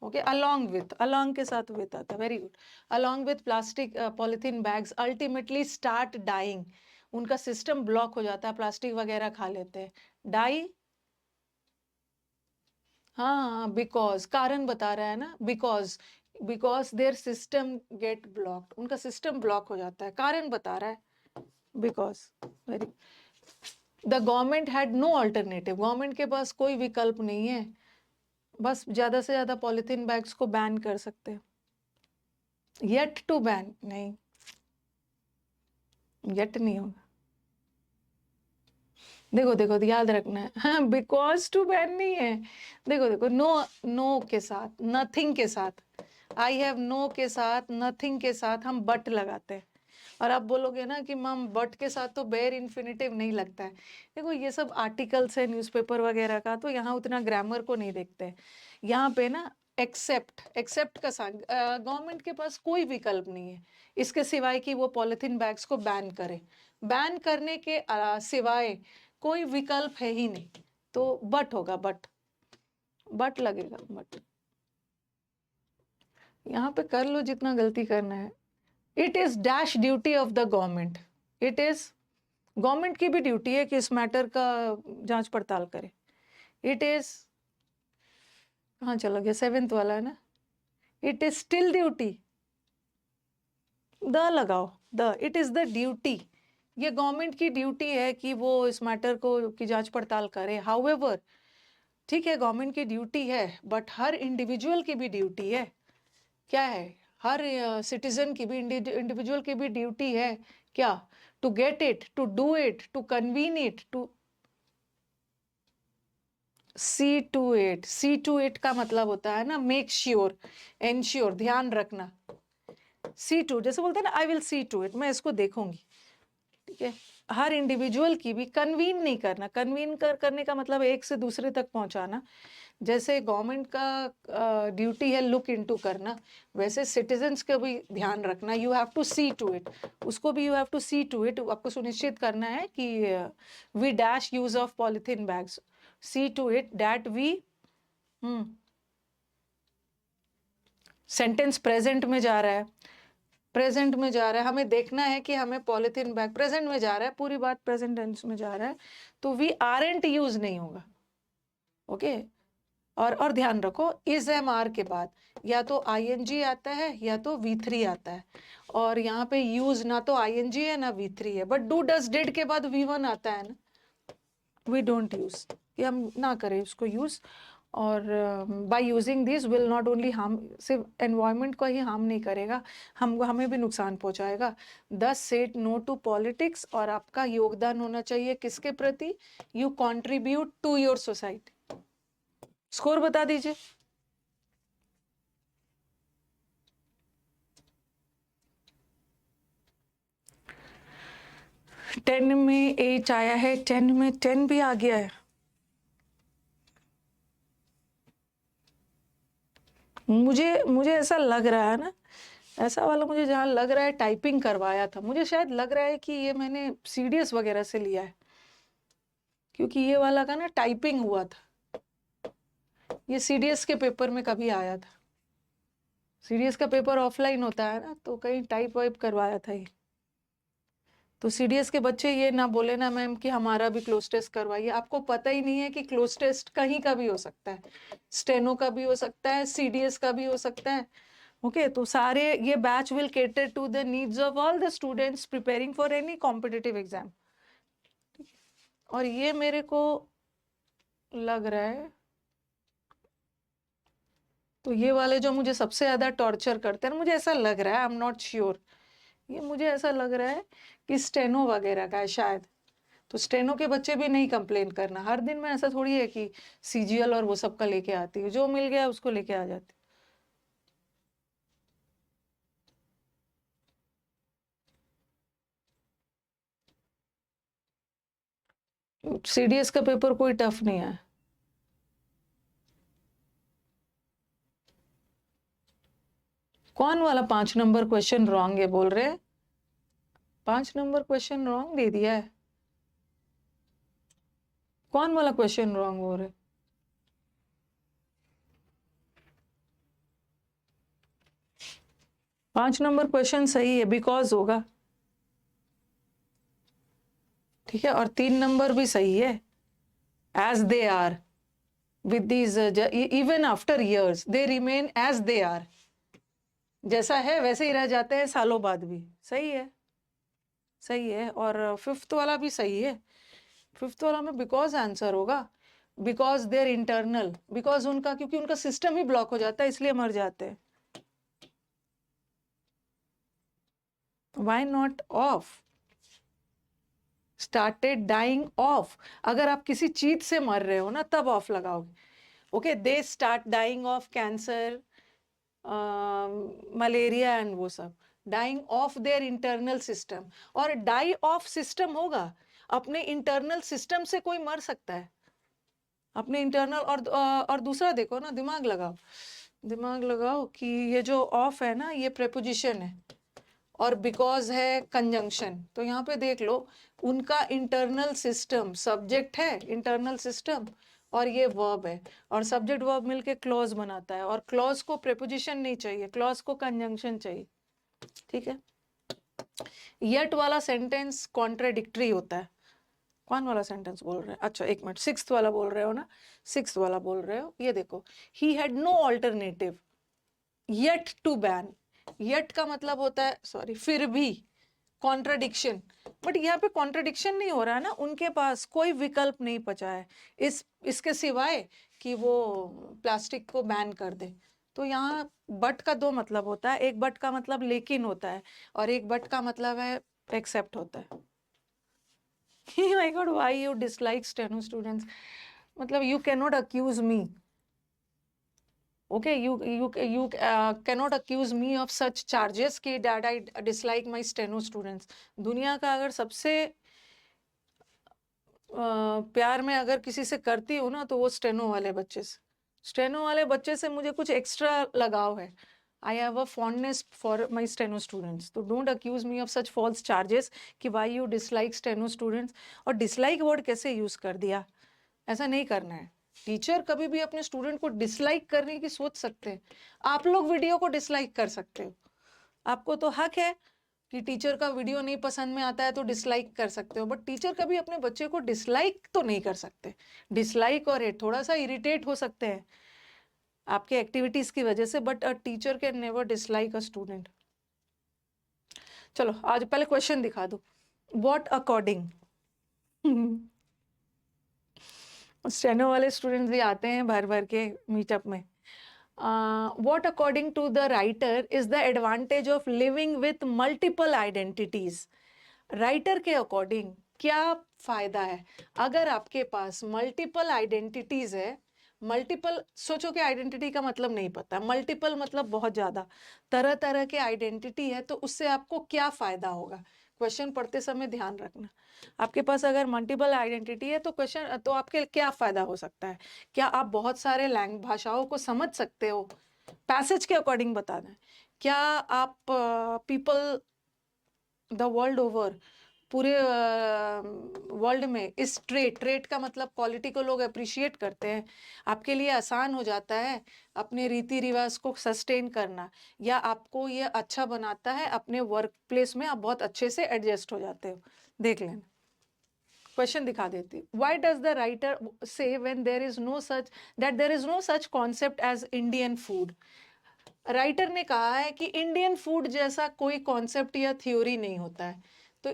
Speaker 1: ओके, अलोंग विथ, अलोंग के साथ विथ आता है, very good, along with plastic polythene bags ultimately start dying, उनका सिस्टम ब्लॉक हो जाता है, प्लास्टिक वगैरह खा लेते हैं, डाई, हाँ, बिकॉज, कारण बता रहा है ना, because, because their system get blocked, उनका सिस्टम ब्लॉक हो जाता है, कारण बता रहा है, because, very, the government had no alternative, government के पास कोई विकल्प नहीं है, बस ज्यादा से ज्यादा पॉलिथीन बैग्स को बैन कर सकते हैं, येट टू बैन नहीं, येट नहीं होगा, देखो देखो याद रखना है, हाँ, बिकॉज टू बैन नहीं है, देखो देखो, नो, नो के साथ, नथिंग के साथ, आई हैव नो के साथ, नथिंग के साथ हम बट लगाते हैं, और आप बोलोगे ना कि मैम बट के साथ तो बेयर इन्फिनिटिव नहीं लगता है, देखो ये सब आर्टिकल्स है न्यूज़पेपर वगैरह का, तो यहाँ उतना ग्रामर को नहीं देखते, यहाँ पे ना एक्सेप्ट, एक्सेप्ट का साथ, गवर्नमेंट के पास कोई विकल्प नहीं है इसके सिवाय कि वो पॉलिथीन बैग्स को बैन करे, बैन करने के सिवाय कोई विकल्प है ही नहीं, तो बट होगा, बट, बट लगेगा, बट, यहाँ पे कर लो जितना गलती करना है, it is dash duty of the government, it is, government की भी ड्यूटी है कि इस मैटर का जांच पड़ताल करे, इट इज, कहाँ चला गया, सेवेंथ वाला है ना, it is still duty, the लगाओ, the, it is the duty, ये गवर्नमेंट की ड्यूटी है कि वो इस मैटर को की जांच पड़ताल करे, हाउएवर, ठीक है, गवर्नमेंट की ड्यूटी है, बट हर इंडिविजुअल की भी ड्यूटी है, क्या है, हर सिटीजन की भी, इंडिविजुअल की भी ड्यूटी है, क्या, to get it, to do it, to convene it, to see to it, see to it का मतलब होता है ना मेक श्योर, एंश्योर, ध्यान रखना, सी टू, जैसे बोलते हैं ना I will see to it, मैं इसको देखूंगी, ठीक है, हर इंडिविजुअल की भी, कन्वीन नहीं करना, कन्वीन करने का मतलब एक से दूसरे तक पहुंचाना, जैसे गवर्नमेंट का ड्यूटी है लुक इनटू करना, वैसे सिटीजन्स का भी ध्यान रखना, you have to see to it, उसको भी you have to see to it, आपको सुनिश्चित करना है कि we dash use of polythene bags, see to it that we, sentence present में जा रहा है, प्रेजेंट में जा रहा है, हमें देखना है कि हमें पॉलिथीन बैग, प्रेजेंट में जा रहा है, पूरी बात प्रेजेंट टेंस में जा रहा है, तो वी आरंट यूज नहीं होगा, ओके, और ध्यान रखो इज एम आर के बाद या तो आईएनजी आता है या तो V3 आता है, और यहाँ पे यूज ना तो आईएनजी है ना V3 है, बट डू डज डिड के बाद V1 आता है ना, वी डोंट यूज, कि हम ना करें उसको यूज, और by using this will not only harm, सिर्फ एनवायरनमेंट को ही हार्म नहीं करेगा, हमें भी नुकसान पहुंचाएगा, दस सेड नो टू पॉलिटिक्स, और आपका योगदान होना चाहिए किसके प्रति, you contribute to your society, score बता दीजिए, टेन में एच आया है, 10 में 10 भी आ गया है, मुझे ऐसा लग रहा है ना, ऐसा वाला मुझे जहाँ लग रहा है टाइपिंग करवाया था, मुझे शायद लग रहा है कि ये मैंने सीडीएस वगैरह से लिया है, क्योंकि ये वाला का ना टाइपिंग हुआ था, ये सीडीएस के पेपर में कभी आया था। सीडीएस का पेपर ऑफलाइन होता है ना, तो कहीं टाइप वाइप करवाया था ये। तो सीडीएस के बच्चे ये ना बोले ना मैम कि हमारा भी क्लोज टेस्ट करवाइए, आपको पता ही नहीं है कि क्लोज टेस्ट कहीं का भी हो सकता है, स्टेनो का भी हो सकता है, सीडीएस का भी हो सकता है। ओके तो सारे ये batch will cater to the needs of all the students preparing for any competitive exam. और ये मेरे को लग रहा है, तो ये वाले जो मुझे सबसे ज्यादा टॉर्चर करते हैं, मुझे ऐसा लग रहा है, आई एम नॉट श्योर, ये मुझे ऐसा लग रहा है कि स्टेनो वगैरह का है शायद। तो स्टेनो के बच्चे भी नहीं कंप्लेन करना, हर दिन में ऐसा थोड़ी है कि सीजीएल और वो सब का लेके आती है, जो मिल गया उसको लेके आ जाती। सीडीएस का पेपर कोई टफ नहीं है। कौन वाला 5 नंबर क्वेश्चन रॉन्ग है बोल रहे हैं? 5 नंबर क्वेश्चन रॉन्ग दे दिया है? कौन वाला क्वेश्चन रॉन्ग हो रहा है? 5 नंबर क्वेश्चन सही है, बिकॉज होगा, ठीक है, और 3 नंबर भी सही है, as they are with these even after years they remain as they are, जैसा है वैसे ही रह जाते हैं सालों बाद भी। सही है, सही है। और 5th वाला भी सही है, 5th वाला में बिकॉज आंसर होगा, बिकॉज देयर इंटरनल, बिकॉज उनका, क्योंकि उनका सिस्टम ही ब्लॉक हो जाता है इसलिए मर जाते हैं। Why not of, started dying of, अगर आप किसी चीज से मर रहे हो ना तब ऑफ लगाओगे। Okay they start dying of cancer, malaria and वो सब, dying of their internal system. और डाई ऑफ सिस्टम होगा, अपने इंटरनल सिस्टम से कोई मर सकता है, अपने इंटरनल। और दूसरा देखो ना, दिमाग लगाओ, दिमाग लगाओ कि ये जो ऑफ है ना ये प्रेपोजिशन है और बिकॉज है कंजंक्शन। तो यहाँ पे देख लो, उनका इंटरनल सिस्टम सब्जेक्ट है, इंटरनल सिस्टम, और ये वर्ब है, और सब्जेक्ट वर्ब मिलके क्लॉज बनाता है, और क्लॉज को प्रेपोजिशन नहीं चाहिए, क्लॉज को कंजंक्शन चाहिए, ठीक है। येट वाला सेंटेंस कॉन्ट्राडिक्टरी होता है। कौन वाला सेंटेंस बोल रहे हैं? अच्छा एक मिनट, 6th वाला बोल रहे हो ना, 6th वाला बोल रहे हो। ये देखो, he had no alternative yet to ban, yet का मतलब होता है, सॉरी, फिर भी, कॉन्ट्रडिक्शन, बट यहाँ पे कॉन्ट्रडिक्शन नहीं हो रहा है ना, उनके पास कोई विकल्प नहीं बचा है इसके सिवाय कि वो प्लास्टिक को बैन कर दे। तो यहाँ बट का 2 मतलब होता है, एक बट का मतलब लेकिन होता है, और एक बट का मतलब है एक्सेप्ट होता है। My god, why you dislike steno students, मतलब you can not accuse me, okay, you cannot accuse me of such charges कि that I dislike my steno students। दुनिया का अगर सबसे प्यार में अगर किसी से करती हूँ ना तो वो स्टेनो वाले बच्चे से, स्टेनो वाले बच्चे से मुझे कुछ एक्स्ट्रा लगाव है। I have a fondness for my steno students. तो don't accuse me of such false charges कि why you dislike steno students. और डिसलाइक वर्ड कैसे यूज कर दिया, ऐसा नहीं करना है। टीचर कभी भी अपने स्टूडेंट को डिसलाइक करने की सोच सकते हैं, आप लोग वीडियो को डिसलाइक कर सकते हो, आपको तो हक है कि टीचर का वीडियो नहीं पसंद में आता है तो डिसलाइक कर सकते हो, बट टीचर कभी अपने बच्चे को डिसलाइक तो नहीं कर सकते। डिसलाइक और हेट थोड़ा सा इरिटेट हो सकते हैं आपके एक्टिविटीज की वजह से, but a teacher can never dislike a student. चलो आज पहले क्वेश्चन दिखा दो। व्हाट अकॉर्डिंग, स्टेनो वाले स्टूडेंट्स भी आते हैं भर भर के मीटअप में। What according to the writer is the advantage of living with multiple identities? Writer के अकॉर्डिंग क्या फायदा है अगर आपके पास मल्टीपल आइडेंटिटीज है? मल्टीपल, सोचो कि आइडेंटिटी का मतलब नहीं पता, मल्टीपल मतलब बहुत ज्यादा तरह तरह के आइडेंटिटी है, तो उससे आपको क्या फायदा होगा? क्वेश्चन पढ़ते समय ध्यान रखना, आपके पास अगर मल्टीपल आइडेंटिटी है तो क्वेश्चन, तो आपके क्या फायदा हो सकता है? क्या आप बहुत सारे भाषाओं को समझ सकते हो? पैसेज के अकॉर्डिंग बता दें क्या आप पीपल द वर्ल्ड ओवर, पूरे वर्ल्ड में इस ट्रेट का मतलब क्वालिटी को लोग अप्रिशिएट करते हैं? आपके लिए आसान हो जाता है अपने रीति रिवाज को सस्टेन करना, या आपको ये अच्छा बनाता है अपने वर्क प्लेस में आप बहुत अच्छे से एडजस्ट हो जाते हो? देख लेना, क्वेश्चन दिखा देती। Why does the writer say when there is no such that there is no such concept as Indian food? Writer ने कहा है कि इंडियन फूड जैसा कोई कॉन्सेप्ट या थ्योरी नहीं होता है। तो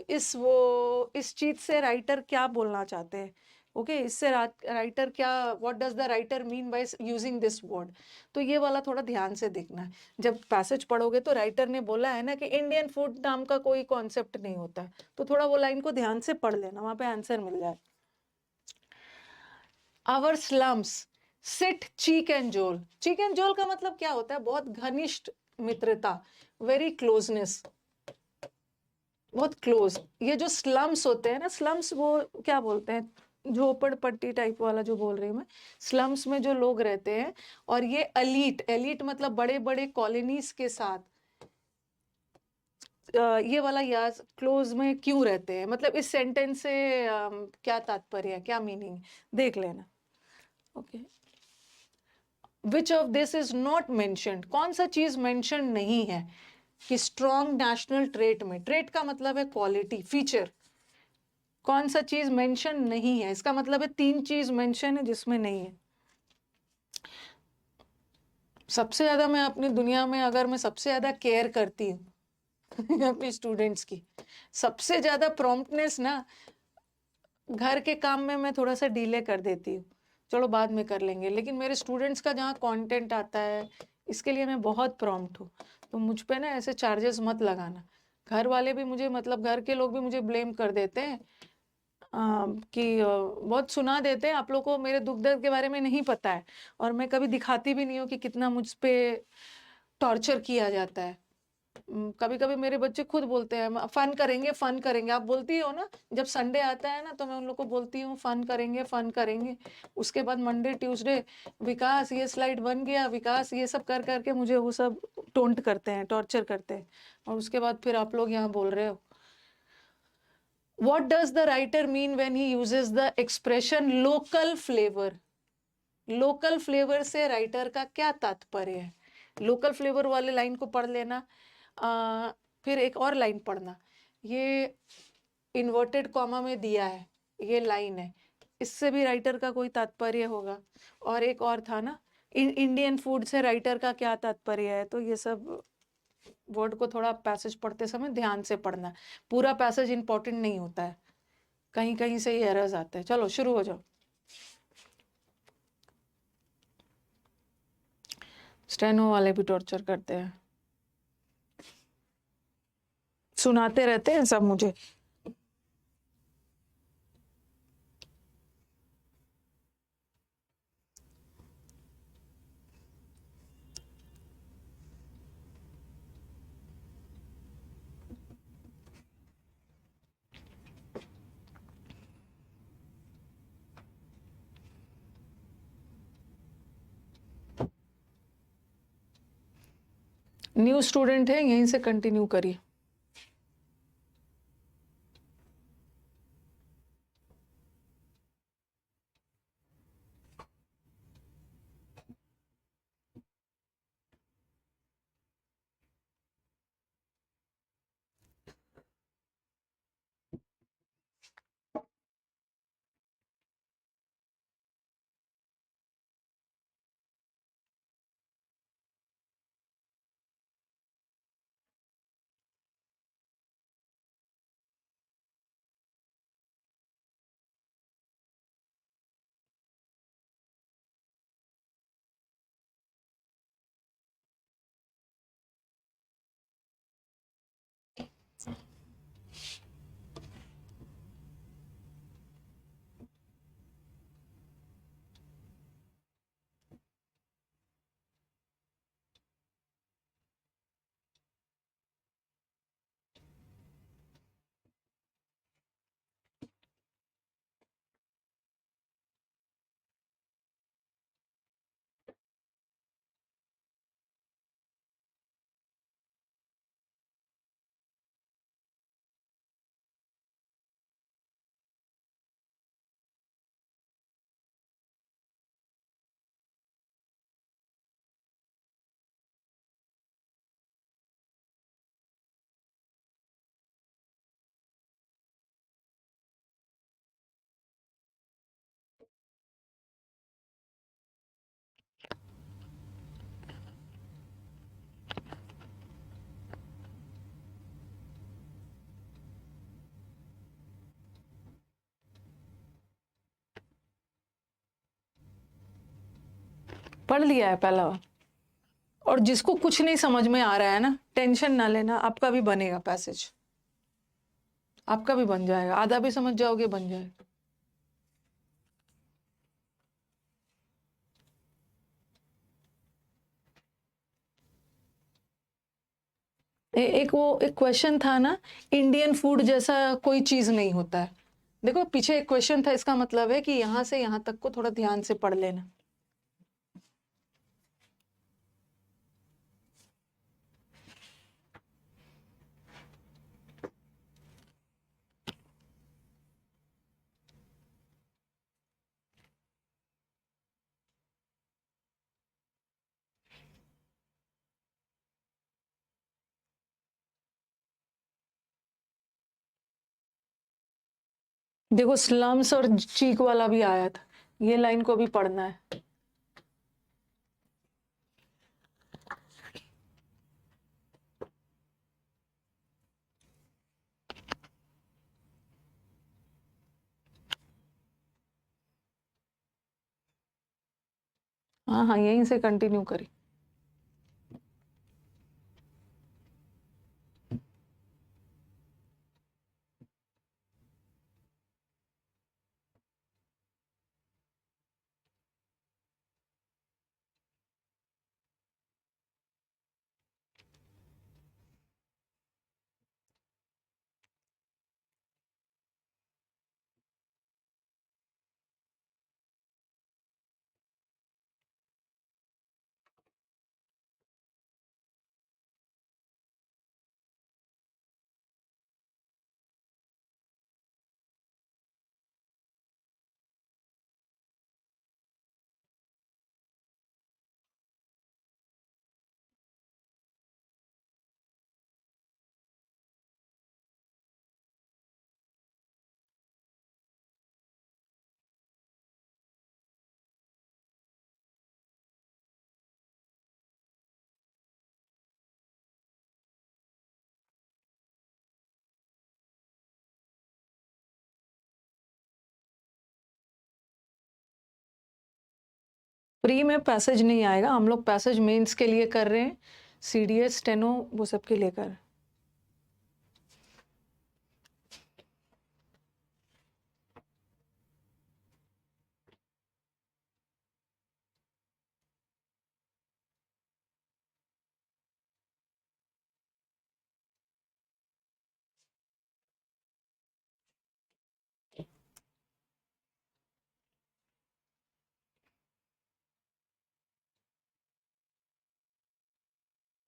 Speaker 1: इस चीज से राइटर क्या बोलना चाहते हैं? ओके, इससे राइटर क्या, what does the writer mean by using this word? तो ये वाला थोड़ा ध्यान से देखना है। जब पैसेज पढ़ोगे तो राइटर ने बोला है ना कि इंडियन फूड नाम का कोई कॉन्सेप्ट नहीं होता है, तो थोड़ा वो लाइन को ध्यान से पढ़ लेना, वहां पे आंसर मिल जाए। Our slums sit cheek and jowl. Cheek and जोल का मतलब क्या होता है? बहुत घनिष्ठ मित्रता, वेरी क्लोजनेस, बहुत क्लोज। ये जो स्लम्स होते हैं ना, स्लम्स वो क्या बोलते हैं, झोपड़पट्टी टाइप वाला जो बोल रही हूँ मैं, स्लम्स में जो लोग रहते हैं, और ये एलीट, एलीट मतलब बड़े बड़े कॉलोनीज के साथ ये वाला याद क्लोज में क्यों रहते हैं, मतलब इस सेंटेंस से क्या तात्पर्य है, क्या मीनिंग, देख लेना। Okay, which of this is not mentioned? कौन सा चीज मेंशन नहीं है कि स्ट्रॉन्ग नेशनल ट्रेट में, ट्रेट का मतलब है क्वालिटी, फीचर, कौन सा चीज मेंशन नहीं है? इसका मतलब है 3 चीज मेंशन है जिसमें नहीं है। सबसे ज्यादा मैं अपनी दुनिया में, अगर मैं सबसे ज्यादा केयर करती हूँ अपने स्टूडेंट्स की, सबसे ज्यादा प्रॉम्प्टनेस ना, घर के काम में मैं थोड़ा सा डिले कर देती हूँ, चलो बाद में कर लेंगे, लेकिन मेरे स्टूडेंट्स का जहाँ कंटेंट आता है, इसके लिए मैं बहुत प्रॉम्प्ट हूँ। तो मुझ पे ना ऐसे चार्जेस मत लगाना। घर वाले भी मुझे, मतलब घर के लोग भी मुझे ब्लेम कर देते हैं कि बहुत सुना देते हैं, आप लोग को मेरे दुख दर्द के बारे में नहीं पता है, और मैं कभी दिखाती भी नहीं हूँ कि कितना मुझ पे टॉर्चर किया जाता है। कभी कभी मेरे बच्चे खुद बोलते हैं फन करेंगे, फन करेंगे, आप बोलती हो ना, जब संडे आता है ना तो मैं उन लोग को बोलती हूँ फन करेंगे, फन करेंगे। उसके बाद मंडे ट्यूसडे, विकास ये स्लाइड बन गया, विकास ये सब कर करके मुझे वो सब टोंट करते हैं, टॉर्चर करते हैं, और उसके बाद फिर आप लोग यहाँ बोल रहे हो। What does the writer mean when he uses the expression local flavor? Local flavour से राइटर का क्या तात्पर्य है? लोकल फ्लेवर वाले लाइन को पढ़ लेना। फिर एक और लाइन पढ़ना, ये इन्वर्टेड कॉमा में दिया है, ये लाइन है, इससे भी राइटर का कोई तात्पर्य होगा। और एक और था ना, इंडियन फूड से राइटर का क्या तात्पर्य है? तो ये सब वर्ड को थोड़ा पैसेज पढ़ते समय ध्यान से पढ़ना। पूरा पैसेज इंपॉर्टेंट नहीं होता है, कहीं कहीं से ये एरर्स आते हैं। चलो शुरू हो जाओ। स्टेनो वाले भी टॉर्चर करते हैं, सुनाते रहते हैं सब मुझे। न्यू स्टूडेंट है, यहीं से कंटिन्यू करिए। पढ़ लिया है पहला वाला। और जिसको कुछ नहीं समझ में आ रहा है ना, टेंशन ना लेना, आपका भी बनेगा पैसेज, आपका भी बन जाएगा, आधा भी समझ जाओगे बन जाएगा। एक वो एक क्वेश्चन था ना, इंडियन फूड जैसा कोई चीज नहीं होता है। देखो पीछे एक क्वेश्चन था, इसका मतलब है कि यहां से यहां तक को थोड़ा ध्यान से पढ़ लेना। देखो स्लम्स और चीक वाला भी आया था, ये लाइन को भी पढ़ना है। हाँ हाँ, यहीं से कंटिन्यू करी। प्री में पैसेज नहीं आएगा, हम लोग पैसेज मेंस के लिए कर रहे हैं, सीडीएस स्टेनो वो सब के लिए कर रहे हैं।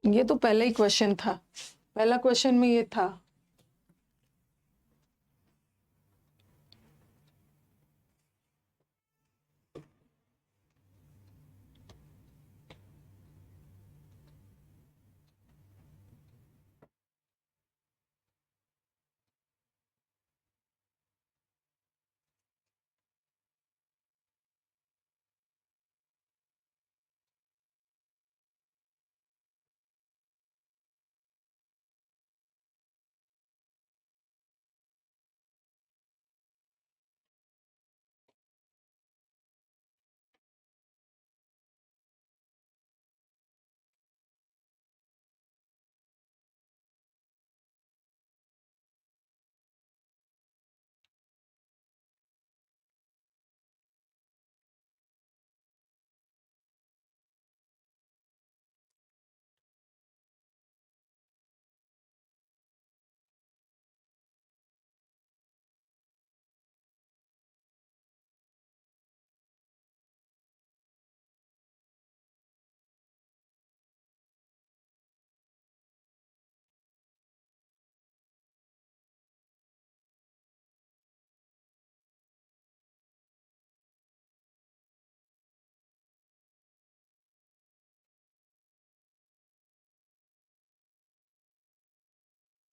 Speaker 1: ये तो पहला ही क्वेश्चन था, पहला क्वेश्चन में ये था।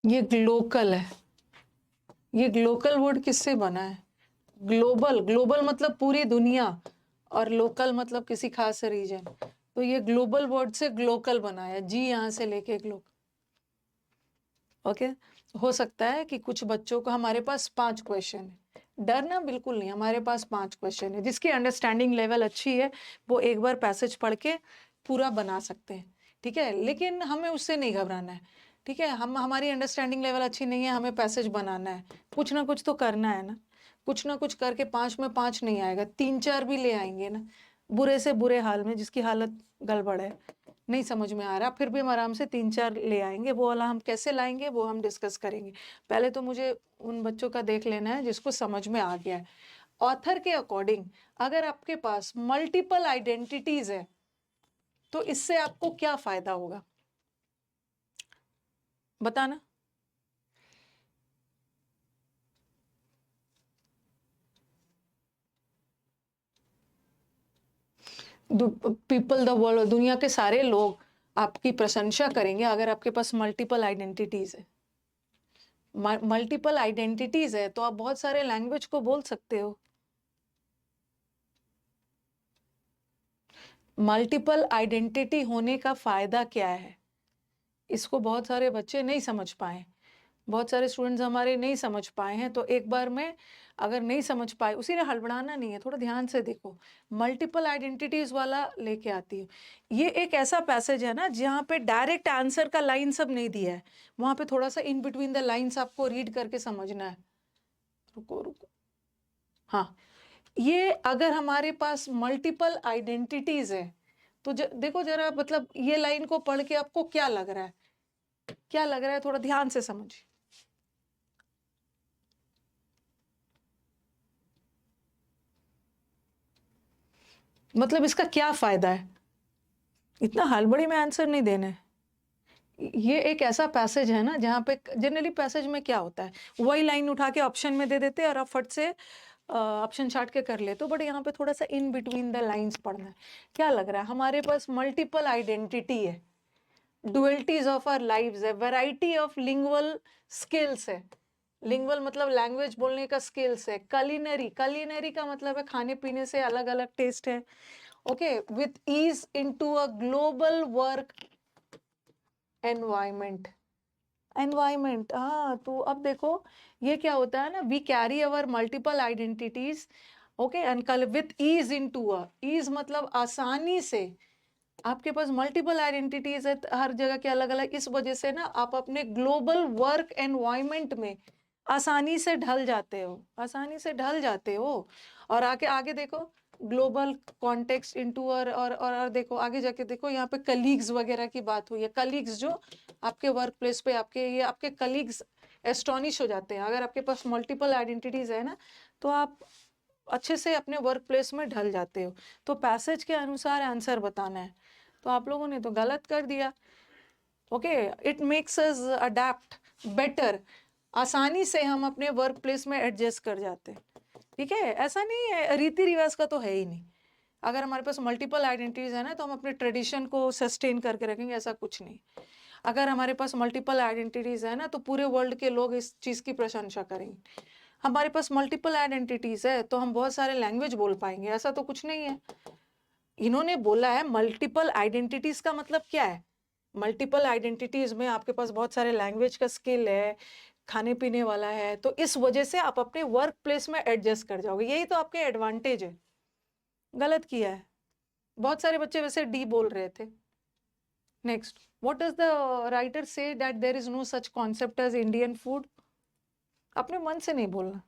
Speaker 1: ये ग्लोकल है, ये ग्लोकल वर्ड किससे बना है? ग्लोबल, ग्लोबल मतलब पूरी दुनिया, और लोकल मतलब किसी खास रीजन। तो ये ग्लोबल वर्ड से ग्लोकल बना है, जी यहाँ से लेके ग्लोकल। ओके, हो सकता है कि कुछ बच्चों को, हमारे पास 5 क्वेश्चन है, डरना बिल्कुल नहीं, हमारे पास 5 क्वेश्चन है, जिसकी अंडरस्टैंडिंग लेवल अच्छी है वो एक बार पैसेज पढ़ के पूरा बना सकते हैं, ठीक है, लेकिन हमें उससे नहीं घबराना है, ठीक है। हमारी अंडरस्टैंडिंग लेवल अच्छी नहीं है, हमें पैसेज बनाना है, कुछ ना कुछ तो करना है ना, कुछ ना कुछ करके 5 में 5 नहीं आएगा, 3-4 भी ले आएंगे ना, बुरे से बुरे हाल में, जिसकी हालत गड़बड़ है, नहीं समझ में आ रहा, फिर भी हम आराम से 3-4 ले आएंगे। वो वाला हम कैसे लाएंगे वो हम डिस्कस करेंगे। पहले तो मुझे उन बच्चों का देख लेना है जिसको समझ में आ गया है। ऑथर के अकॉर्डिंग अगर आपके पास मल्टीपल आइडेंटिटीज है तो इससे आपको क्या फायदा होगा, बताना। पीपल द वर्ल्ड, दुनिया के सारे लोग आपकी प्रशंसा करेंगे अगर आपके पास मल्टीपल आइडेंटिटीज है। मल्टीपल आइडेंटिटीज है तो आप बहुत सारे लैंग्वेज को बोल सकते हो। मल्टीपल आइडेंटिटी होने का फायदा क्या है, इसको बहुत सारे बच्चे नहीं समझ पाए, बहुत सारे स्टूडेंट्स हमारे नहीं समझ पाए हैं। तो एक बार में अगर नहीं समझ पाए, उसी ने हड़बड़ाना नहीं है, थोड़ा ध्यान से देखो। मल्टीपल आइडेंटिटीज वाला लेके आती हूँ। ये एक ऐसा पैसेज है ना जहाँ पे डायरेक्ट आंसर का लाइन सब नहीं दिया है, वहां पे थोड़ा सा इन बिटवीन द लाइंस आपको रीड करके समझना है। रुको रुको, हाँ, ये अगर हमारे पास मल्टीपल आइडेंटिटीज है तो देखो जरा, मतलब ये लाइन को पढ़ के आपको क्या लग रहा है, क्या लग रहा है, थोड़ा ध्यान से समझिए। मतलब इसका क्या फायदा है, इतना हड़बड़ी में आंसर नहीं देना है। ये एक ऐसा पैसेज है ना जहाँ पे जनरली पैसेज में क्या होता है, वही लाइन उठा के ऑप्शन में दे देते हैं और आप फट से ऑप्शन छाट के कर लेते हो, बट यहाँ पे थोड़ा सा इन बिटवीन द लाइंस पढ़ना है। क्या लग रहा है, हमारे पास मल्टीपल आइडेंटिटी है, डुअलिटीज ऑफ आवर लाइव्स है, वैरायटी ऑफ लिंगुअल स्किल्स है। लिंगुअल मतलब लैंग्वेज बोलने का स्किल्स है। कलिनरी, कलिनरी का मतलब है खाने पीने से अलग अलग टेस्ट है। Okay, with ease into a global work environment. Environment, हाँ, तो अब देखो ये क्या होता है ना, we carry our multiple identities, okay, and with ease into a, ease मतलब आसानी से, आपके पास मल्टीपल आइडेंटिटीज है हर जगह के अलग अलग, इस वजह से ना आप अपने ग्लोबल वर्क एनवायरमेंट में आसानी से ढल जाते हो, आसानी से ढल जाते हो। और आगे आगे देखो, ग्लोबल कॉन्टेक्स्ट इनटू, और देखो आगे जाके देखो, यहाँ पे कलीग्स वगैरह की बात हुई है। कलीग्स जो आपके वर्क प्लेस पे आपके, ये आपके कलीग्स एस्टॉनिश हो जाते हैं अगर आपके पास मल्टीपल आइडेंटिटीज है ना, तो आप अच्छे से अपने वर्क प्लेस में ढल जाते हो। तो पैसेज के अनुसार आंसर बताना है, तो आप लोगों ने तो गलत कर दिया। Okay, it makes us adapt better, आसानी से हम अपने वर्क प्लेस में एडजस्ट कर जाते हैं, ठीक है। ऐसा नहीं है, रीति रिवाज का तो है ही नहीं। अगर हमारे पास मल्टीपल आइडेंटिटीज है ना तो हम अपने ट्रेडिशन को सस्टेन करके रखेंगे, ऐसा कुछ नहीं। अगर हमारे पास मल्टीपल आइडेंटिटीज है ना तो पूरे वर्ल्ड के लोग इस चीज की प्रशंसा करेंगे। हमारे पास मल्टीपल आइडेंटिटीज है तो हम बहुत सारे लैंग्वेज बोल पाएंगे, ऐसा तो कुछ नहीं है। इन्होंने बोला है मल्टीपल आइडेंटिटीज का मतलब क्या है, मल्टीपल आइडेंटिटीज में आपके पास बहुत सारे लैंग्वेज का स्किल है, खाने पीने वाला है, तो इस वजह से आप अपने वर्क प्लेस में एडजस्ट कर जाओगे, यही तो आपके एडवांटेज है। गलत किया है, बहुत सारे बच्चे वैसे डी बोल रहे थे। Next, what does the writer say that there is no such concept as Indian food, अपने मन से नहीं बोलना।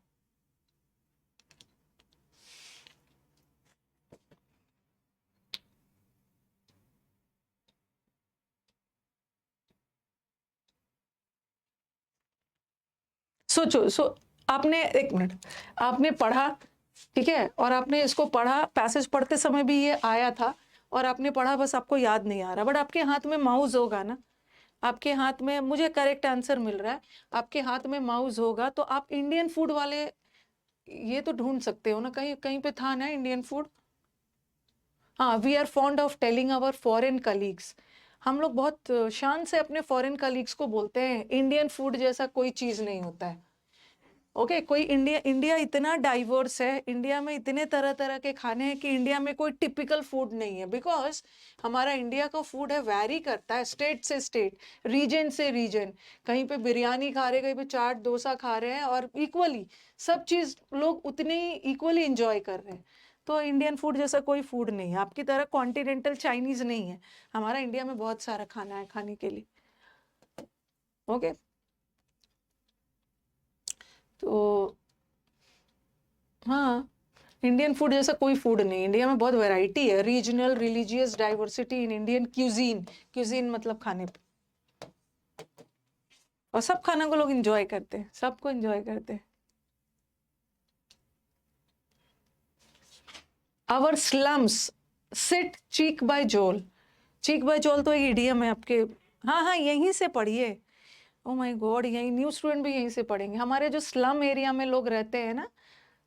Speaker 1: सोचो, आपने, एक मिनट, आपने पढ़ा, ठीक है, और आपने इसको पढ़ा, पैसेज पढ़ते समय भी ये आया था और आपने पढ़ा, बस आपको याद नहीं आ रहा, बट आपके हाथ में माउस होगा ना, आपके हाथ में, मुझे करेक्ट आंसर मिल रहा है, आपके हाथ में माउस होगा तो आप इंडियन फूड वाले ये तो ढूंढ सकते हो ना, कहीं कहीं पे था ना इंडियन फूड। हाँ, we are fond of telling our foreign colleagues, हम लोग बहुत शान से अपने फॉरेन कलीग्स को बोलते हैं इंडियन फूड जैसा कोई चीज नहीं होता है। ओके कोई इंडिया इंडिया इतना डाइवर्स है, इंडिया में इतने तरह तरह के खाने हैं कि इंडिया में कोई टिपिकल फूड नहीं है, बिकॉज हमारा इंडिया का फूड है वैरी करता है स्टेट से स्टेट, रीजन से रीजन। कहीं पे बिरयानी खा रहे, कहीं पे चाट डोसा खा रहे हैं, और इक्वली सब चीज़ लोग उतनी इक्वली इंजॉय कर रहे हैं। तो इंडियन फूड जैसा कोई फूड नहीं है, आपकी तरह कॉन्टिनेंटल चाइनीज नहीं है। हमारा इंडिया में बहुत सारा खाना है खाने के लिए। ओके तो हाँ, इंडियन फूड जैसा कोई फूड नहीं। इंडिया में बहुत वैरायटी है, regional religious diversity in Indian cuisine. Cuisine मतलब खाने पे, और सब खाना को लोग एंजॉय करते हैं, सबको एंजॉय करते हैं। Our slums sit cheek by jowl. Cheek by जोल तो एक इडियम है आपके। हाँ हाँ, यहीं से पढ़िए। ओ माय गॉड, यही न्यू स्टूडेंट भी यहीं से पढ़ेंगे। हमारे जो स्लम एरिया में लोग रहते हैं ना,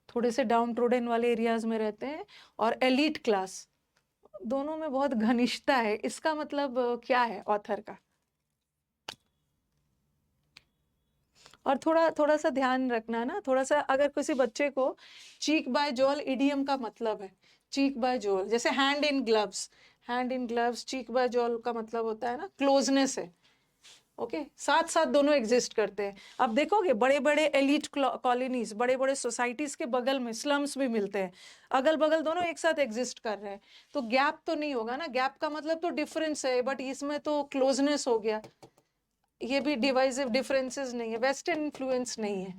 Speaker 1: थोड़े से डाउन ट्रोडन वाले एरियाज में रहते हैं, और एलीट क्लास, दोनों में बहुत घनिष्ठता है। इसका मतलब क्या है ऑथर का? और थोड़ा थोड़ा सा ध्यान रखना ना, थोड़ा सा, अगर किसी बच्चे को चीक बाय जोल इडियम का मतलब है, चीक बाय जोल जैसे hand in gloves, hand in gloves, cheek by jowl का मतलब होता है ना क्लोजनेस है। ओके साथ साथ दोनों एग्जिस्ट करते हैं। अब देखोगे बड़े बड़े एलिट कॉलोनीज, बड़े बड़े सोसाइटीज के बगल में स्लम्स भी मिलते हैं, अगल बगल दोनों एक साथ एग्जिस्ट कर रहे हैं। तो गैप तो नहीं होगा ना, गैप का मतलब तो डिफरेंस है, बट इसमें तो क्लोजनेस हो गया। ये भी डिवाइसिव डिफरेंसेस नहीं है, वेस्टर्न इन्फ्लुएंस नहीं है।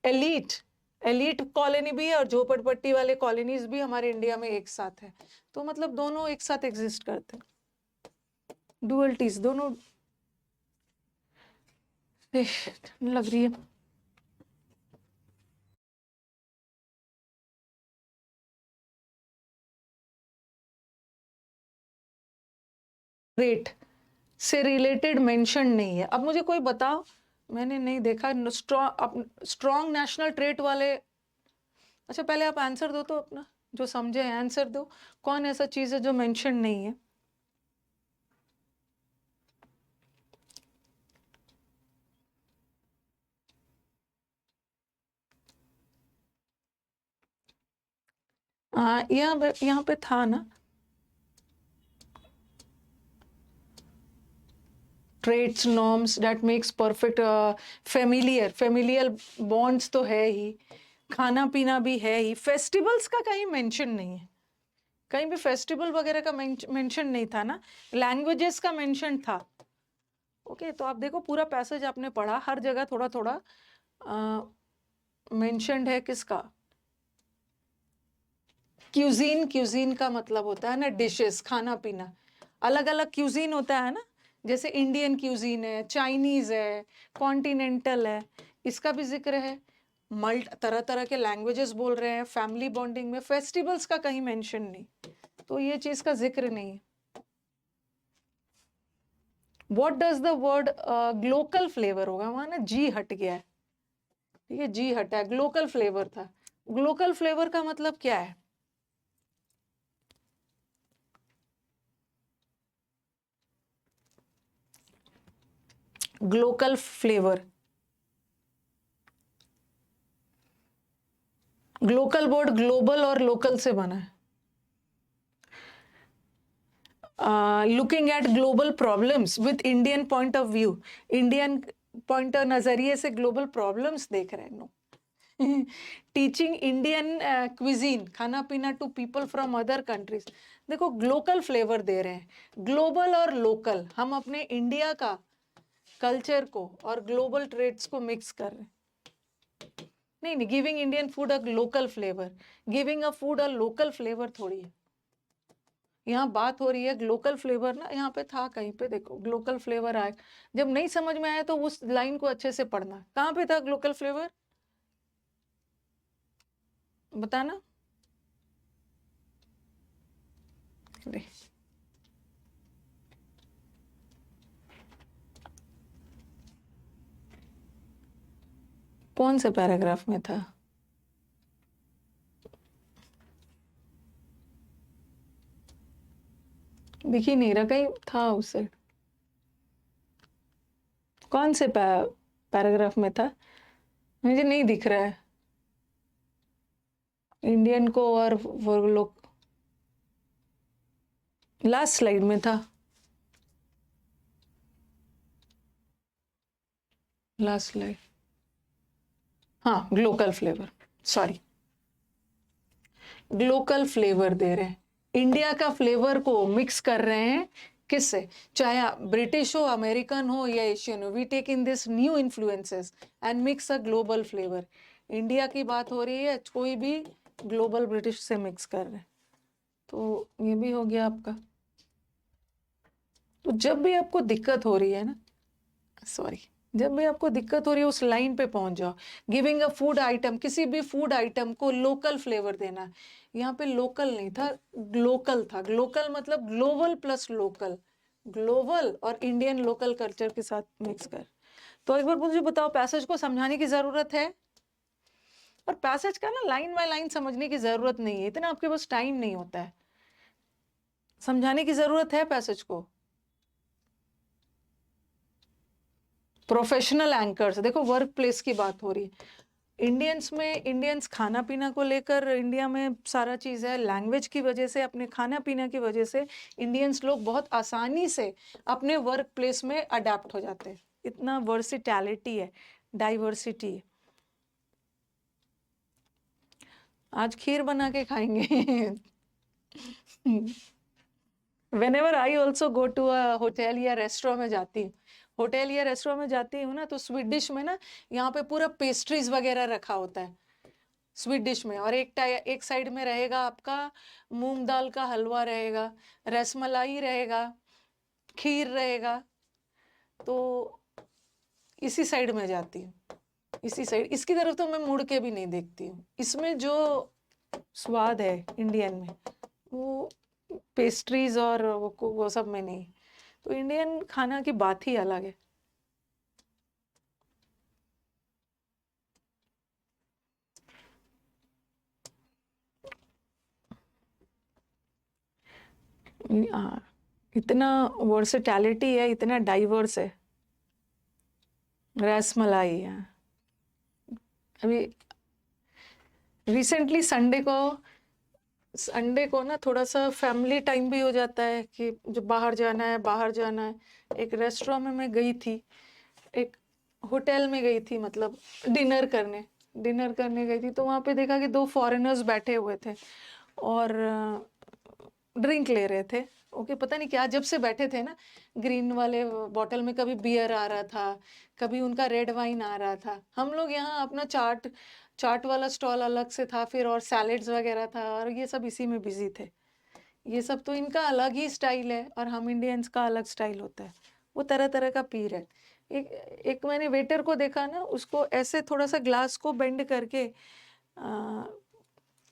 Speaker 1: एलीट, एलीट कॉलोनी भी है और झोपड़पट्टी वाले कॉलोनीज भी हमारे इंडिया में एक साथ है। तो मतलब दोनों एक साथ एग्जिस्ट करते हैं, डुअलिटीज दोनों। ठंड लग रही है। रेट से रिलेटेड मेंशन नहीं है। अब मुझे कोई बताओ, मैंने नहीं देखा स्ट्रॉन्ग नेशनल ट्रेट वाले। अच्छा पहले आप आंसर दो तो अपना, जो समझे आंसर दो। कौन ऐसा चीज है जो मेंशन नहीं है? हाँ यहाँ पे था ना, trades norms that makes perfect, familiar, familial bonds तो है ही, खाना पीना भी है ही, फेस्टिवल्स का कहीं मेंशन नहीं है, कहीं भी फेस्टिवल वगैरह का मेंशन नहीं था ना। लैंग्वेजेस का मेंशन था। ओके तो आप देखो पूरा पैसेज आपने पढ़ा, हर जगह थोड़ा थोड़ा मेंशन्ड है किसका? क्यूजीन, क्यूजीन का मतलब होता है ना डिशेस, खाना पीना। अलग अलग क्यूजीन होता है ना, जैसे इंडियन क्यूजीन है, चाइनीज है, कॉन्टिनेंटल है, इसका भी जिक्र है। मल्ट तरह तरह के लैंग्वेजेस बोल रहे हैं, फैमिली बॉन्डिंग में, फेस्टिवल्स का कहीं मेंशन नहीं, तो ये चीज का जिक्र नहीं है। What does the word Glocal flavour होगा, वहां ना जी हट गया है, ठीक है, जी हटा है, ग्लोकल फ्लेवर था। ग्लोकल फ्लेवर का मतलब क्या है? Glocal flavour, Glocal word global और लोकल से बना है। Looking at global problems with Indian point of view, Indian point नजरिए से ग्लोबल प्रॉब्लम्स देख रहे हैं। नो टीचिंग इंडियन क्विजीन, खाना पीना to people from other countries. देखो ग्लोकल फ्लेवर दे रहे हैं, ग्लोबल और लोकल, हम अपने इंडिया का कल्चर को और ग्लोबल ट्रेड्स को मिक्स कर रहे हैं। नहीं नहीं, giving Indian food a local flavour, giving a food a local flavour थोड़ी है। यहाँ बात हो रही है ग्लोकल फ्लेवर ना, यहाँ पे था कहीं पे, देखो ग्लोकल फ्लेवर आए, जब नहीं समझ में आया तो उस लाइन को अच्छे से पढ़ना, कहाँ पे था ग्लोकल फ्लेवर बताना। कौन से पैराग्राफ में था? दिख ही नहीं रहा, कहीं था उससे, कौन से पैराग्राफ में था? मुझे नहीं दिख रहा है इंडियन को, और वो लोग लास्ट स्लाइड में था, लास्ट स्लाइड, हाँ glocal flavour, sorry, glocal flavour दे रहे हैं, इंडिया का फ्लेवर को मिक्स कर रहे हैं किससे, चाहे ब्रिटिश हो, अमेरिकन हो या एशियन हो, we take in this new influences and mix a global flavour. India की बात हो रही है, कोई भी ग्लोबल ब्रिटिश से मिक्स कर रहे हैं, तो ये भी हो गया आपका। तो जब भी आपको दिक्कत हो रही है ना, सॉरी, जब भी आपको दिक्कत हो रही है उस लाइन पे पहुंच जाओ। गिविंग अ फूड आइटम, किसी भी फूड आइटम को लोकल फ्लेवर देना। यहाँ पे लोकल नहीं था, ग्लोकल था। ग्लोकल मतलब ग्लोबल प्लस लोकल, ग्लोबल और इंडियन लोकल कल्चर के साथ मिक्स कर। तो एक बार मुझे बताओ, पैसेज को समझाने की जरूरत है? और पैसेज का ना लाइन बाय लाइन समझने की जरूरत नहीं है, इतना आपके पास टाइम नहीं होता है। समझाने की जरूरत है पैसेज को। प्रोफेशनल एंकर्स, देखो वर्क प्लेस की बात हो रही है, इंडियंस में, इंडियंस खाना पीना को लेकर इंडिया में सारा चीज़ है, लैंग्वेज की वजह से, अपने खाना पीना की वजह से इंडियंस लोग बहुत आसानी से अपने वर्क प्लेस में अडेप्ट हो जाते हैं, इतना वर्सिटैलिटी है, डाइवर्सिटी है। आज खीर बना के खाएंगे। Whenever I also go to a hotel या रेस्टोरेंट में जाती हूँ, होटल या रेस्टोरेंट में जाती हूँ ना, तो स्वीट डिश में ना यहाँ पे पूरा पेस्ट्रीज वगैरह रखा होता है स्वीट डिश में, और एक साइड में रहेगा आपका मूंग दाल का हलवा रहेगा, रसमलाई रहेगा, खीर रहेगा। तो इसी साइड में जाती हूँ, इसी साइड, इसकी तरफ तो मैं मुड़ के भी नहीं देखती हूँ। इसमें जो स्वाद है इंडियन में, वो पेस्ट्रीज और वो सब में नहीं। तो इंडियन खाना की बात ही अलग है। इतना वर्सेटैलिटी है, इतना डाइवर्स है। रसमलाई है। अभी रिसेंटली संडे को ना थोड़ा सा फैमिली टाइम भी हो जाता है कि जो बाहर जाना है, बाहर जाना है। एक रेस्टोरेंट में मैं गई थी, एक होटल में गई थी, मतलब डिनर करने गई थी। तो वहाँ पे देखा कि दो फॉरेनर्स बैठे हुए थे और ड्रिंक ले रहे थे। ओके, पता नहीं क्या, जब से बैठे थे ना, ग्रीन वाले बॉटल में कभी बियर आ रहा था, कभी उनका रेड वाइन आ रहा था। हम लोग यहाँ अपना चाट वाला स्टॉल अलग से था, फिर और सैलेड्स वगैरह था, और ये सब इसी में बिजी थे। ये सब तो इनका अलग ही स्टाइल है, और हम इंडियंस का अलग स्टाइल होता है। वो तरह तरह का पी रहे। एक मैंने वेटर को देखा ना, उसको ऐसे थोड़ा सा ग्लास को बेंड करके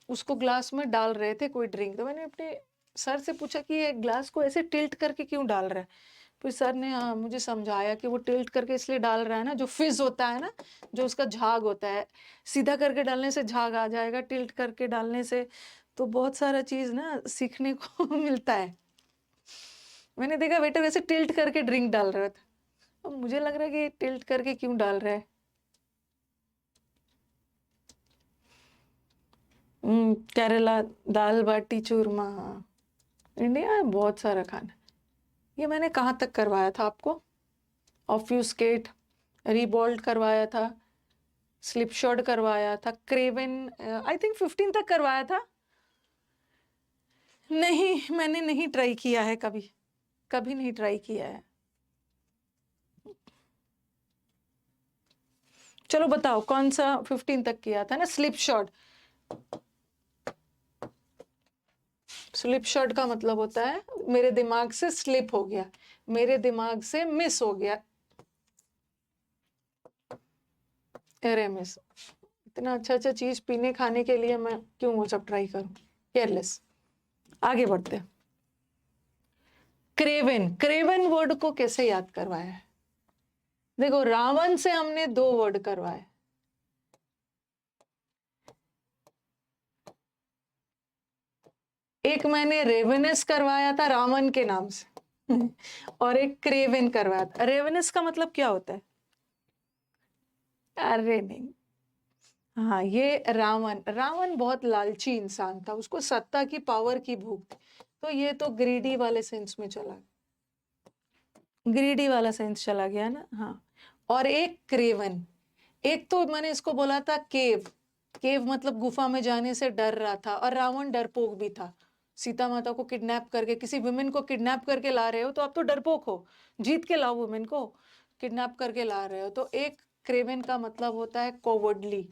Speaker 1: उसको ग्लास में डाल रहे थे कोई ड्रिंक। तो मैंने अपने सर से पूछा कि ये ग्लास को ऐसे टिल्ट करके क्यों डाल रहा है? फिर सर ने मुझे समझाया कि वो टिल्ट करके इसलिए डाल रहा है ना, जो फिज होता है ना, जो उसका झाग होता है, सीधा करके डालने से झाग आ जाएगा, टिल्ट करके डालने से। तो बहुत सारा चीज ना सीखने को मिलता है। मैंने देखा वेटर ऐसे टिल्ट करके ड्रिंक डाल रहा था। अब मुझे लग रहा है कि टिल्ट करके क्यों डाल रहा है। केरला दाल बाटी चूरमा, इंडिया में बहुत सारा खाना। ये मैंने कहाँ तक करवाया था आपको? ऑफ्यूस्केट, रीबॉल्ड करवाया था, स्लिपशॉट करवाया था, क्रेवन आई थिंक 15 तक करवाया था। नहीं, मैंने नहीं ट्राई किया है कभी, कभी नहीं ट्राई किया है। चलो बताओ कौन सा 15 तक किया था ना? स्लिपशॉट। स्लिपशॉट का मतलब होता है मेरे दिमाग से स्लिप हो गया, मेरे दिमाग से मिस हो गया। अरे मिस, इतना अच्छा अच्छा चीज पीने खाने के लिए मैं क्यों वो सब ट्राई करूं? केयरलेस। आगे बढ़ते हैं। क्रेवन, क्रेवन वर्ड को कैसे याद करवाया है? देखो, रावण से हमने 2 वर्ड करवाए। एक मैंने रेवेनस करवाया था रावण के नाम से और एक क्रेवन करवाया था। रेवेनस का मतलब क्या होता है? अरे नहीं, हाँ, ये रावण। रावण बहुत लालची इंसान था, उसको सत्ता की, पावर की भूख थी। तो ये तो ग्रीडी वाले सेंस में चला, ग्रीडी वाला सेंस चला गया ना। हाँ, और एक क्रेवन। एक तो मैंने इसको बोला था केव। केव मतलब गुफा में जाने से डर रहा था, और रावण डरपोक भी था। सीता माता को किडनैप करके, किसी वुमेन को किडनैप करके ला रहे हो तो आप तो डरपोक हो, जीत के लाओ वुमेन को, किडनैप करके ला रहे हो। तो एक क्रेवन का मतलब होता है कोवर्डली,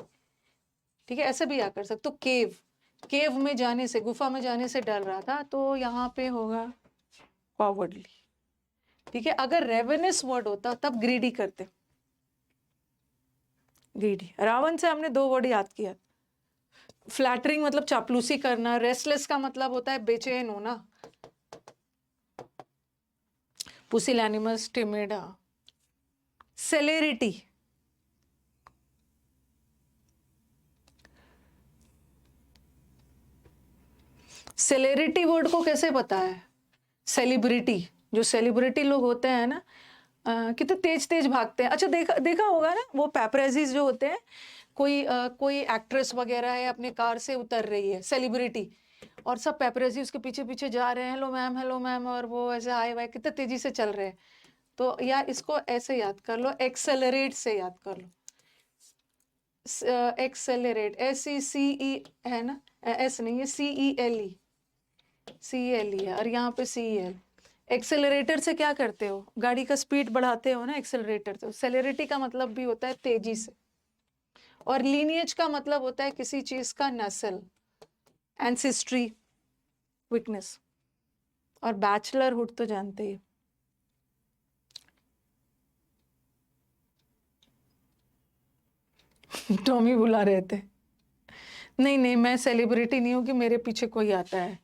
Speaker 1: ठीक है, ऐसे भी आ कर सकते। तो केव, केव में जाने से, गुफा में जाने से डर रहा था, तो यहाँ पे होगा कॉवर्डली, ठीक है। अगर रेवेनस वर्ड होता तब ग्रीडी करते, ग्रीडी। रावण से हमने दो वर्ड याद किया। फ्लैटरिंग मतलब चापलूसी करना, रेस्टलेस का मतलब होता है बेचैन होना, पुसिलैनिमस, टिमिड। सेलेरिटी, सेलेरिटी वर्ड को कैसे पता है? सेलिब्रिटी, जो सेलिब्रिटी लोग होते हैं ना, कितने तेज तेज भागते हैं। अच्छा, देखा देखा होगा ना, वो पैपरेजीज जो होते हैं, कोई एक्ट्रेस वगैरह है, अपने कार से उतर रही है, सेलिब्रिटी, और सब पैपरेजी उसके पीछे पीछे जा रहे हैं, हेलो मैम, हेलो मैम, और वो ऐसे हाय वाय कितने तेजी से चल रहे हैं। तो या इसको ऐसे याद कर लो, एक्सेलरेट से याद कर लो। एक्सेलरेट, SECE है ना, एस नहीं है, CELE, CELE है, और यहाँ पे CEL। एक्सेलरेटर से क्या करते हो? गाड़ी का स्पीड बढ़ाते हो ना, एक्सेलरेटर से। सेलेरिटी का मतलब भी होता है तेजी से, और लीनियज का मतलब होता है किसी चीज का नस्ल, एंसेस्ट्री, विकनेस। और बैचलरहुड तो जानते ही। टॉमी बुला रहे थे। नहीं नहीं, मैं सेलिब्रिटी नहीं हूँ कि मेरे पीछे कोई आता है।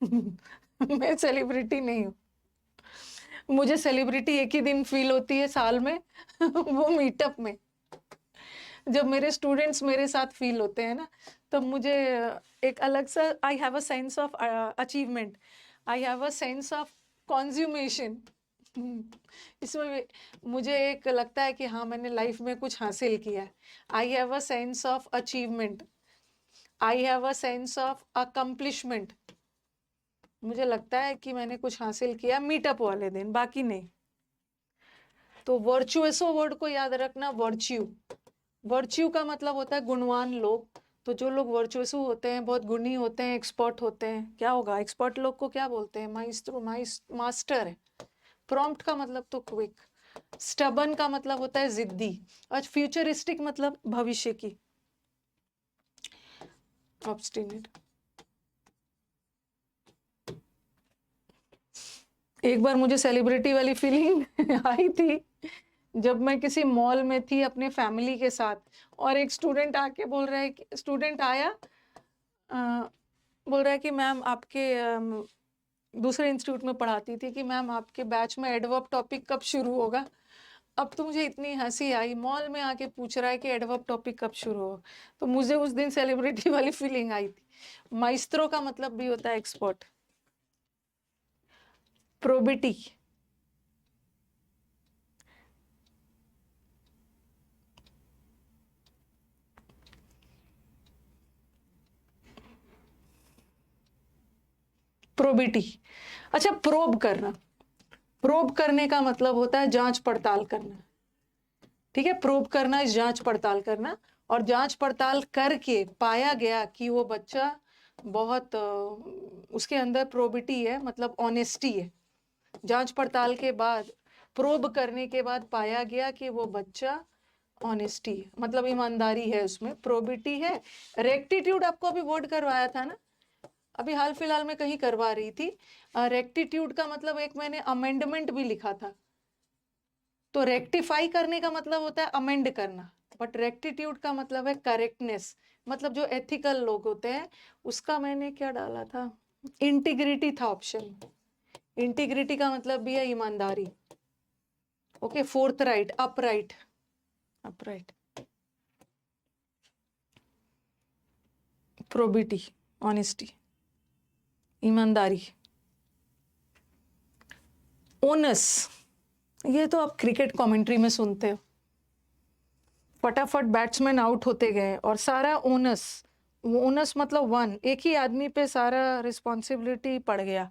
Speaker 1: मैं सेलिब्रिटी नहीं हूँ। मुझे सेलिब्रिटी एक ही दिन फील होती है साल में, वो मीटअप में, जब मेरे स्टूडेंट्स मेरे साथ फील होते हैं ना, तब मुझे एक अलग सा, I have a sense of achievement, I have a sense of consummation. इसमें मुझे एक लगता है कि हाँ, मैंने लाइफ में कुछ हासिल किया है। I have a sense of achievement, I have a sense of accomplishment. मुझे लगता है कि मैंने कुछ हासिल किया मीटअप वाले दिन, बाकी नहीं। तो वर्चुअसो वर्ड को याद रखना, वर्च्यू। वर्च्यू का मतलब होता है गुणवान लोग। तो जो लोग वर्चुअसो होते हैं, बहुत गुणी होते हैं, एक्सपर्ट होते हैं, क्या होगा? एक्सपर्ट लोग को क्या बोलते हैं? माइस्ट्रो, मास्टर है। प्रॉम्प्ट का मतलब तो क्विक। स्टबन का मतलब होता है जिद्दी। और फ्यूचरिस्टिक मतलब भविष्य की, ऑब्स्टिनेट। एक बार मुझे सेलिब्रिटी वाली फीलिंग आई थी, जब मैं किसी मॉल में थी अपने फैमिली के साथ, और एक स्टूडेंट आके बोल रहा है, स्टूडेंट आया, बोल रहा है कि मैम आपके, दूसरे इंस्टीट्यूट में पढ़ाती थी, कि मैम आपके बैच में एडवर्ब टॉपिक कब शुरू होगा। अब तो मुझे इतनी हंसी आई, मॉल में आके पूछ रहा है कि एडवर्ब टॉपिक कब शुरू होगा। तो मुझे उस दिन सेलिब्रिटी वाली फीलिंग आई थी। माइस्ट्रो का मतलब भी होता है एक्सपर्ट। Probity, probity. अच्छा, प्रोब करना, प्रोब करने का मतलब होता है जांच पड़ताल करना, ठीक है। प्रोब करना इस जांच पड़ताल करना, और जांच पड़ताल करके पाया गया कि वो बच्चा बहुत उसके अंदर प्रोबिटी है, मतलब ऑनेस्टी है। जांच पड़ताल के बाद, प्रोब करने के बाद पाया गया कि वो बच्चा ऑनेस्टी है, मतलब ईमानदारी है उसमें, प्रोबिटी है। रेक्टिट्यूड आपको अभी वर्ड करवाया था ना, अभी हाल फिलहाल में कहीं करवा रही थी। रेक्टिट्यूड का मतलब एक मैंने अमेंडमेंट भी लिखा था। तो रेक्टिफाई करने का मतलब होता है अमेंड करना, बट रेक्टिट्यूड का मतलब है करेक्टनेस। मतलब जो एथिकल लोग होते हैं, उसका मैंने क्या डाला था, इंटीग्रिटी था ऑप्शन। इंटीग्रिटी का मतलब भी है ईमानदारी। Okay, fourth right, upright, upright. Probity, honesty, ईमानदारी। ओनस, ये तो आप क्रिकेट कमेंट्री में सुनते हो। फटाफट बैट्समैन आउट होते गए और सारा ओनस, ओनस मतलब वन, एक ही आदमी पे सारा रिस्पॉन्सिबिलिटी पड़ गया।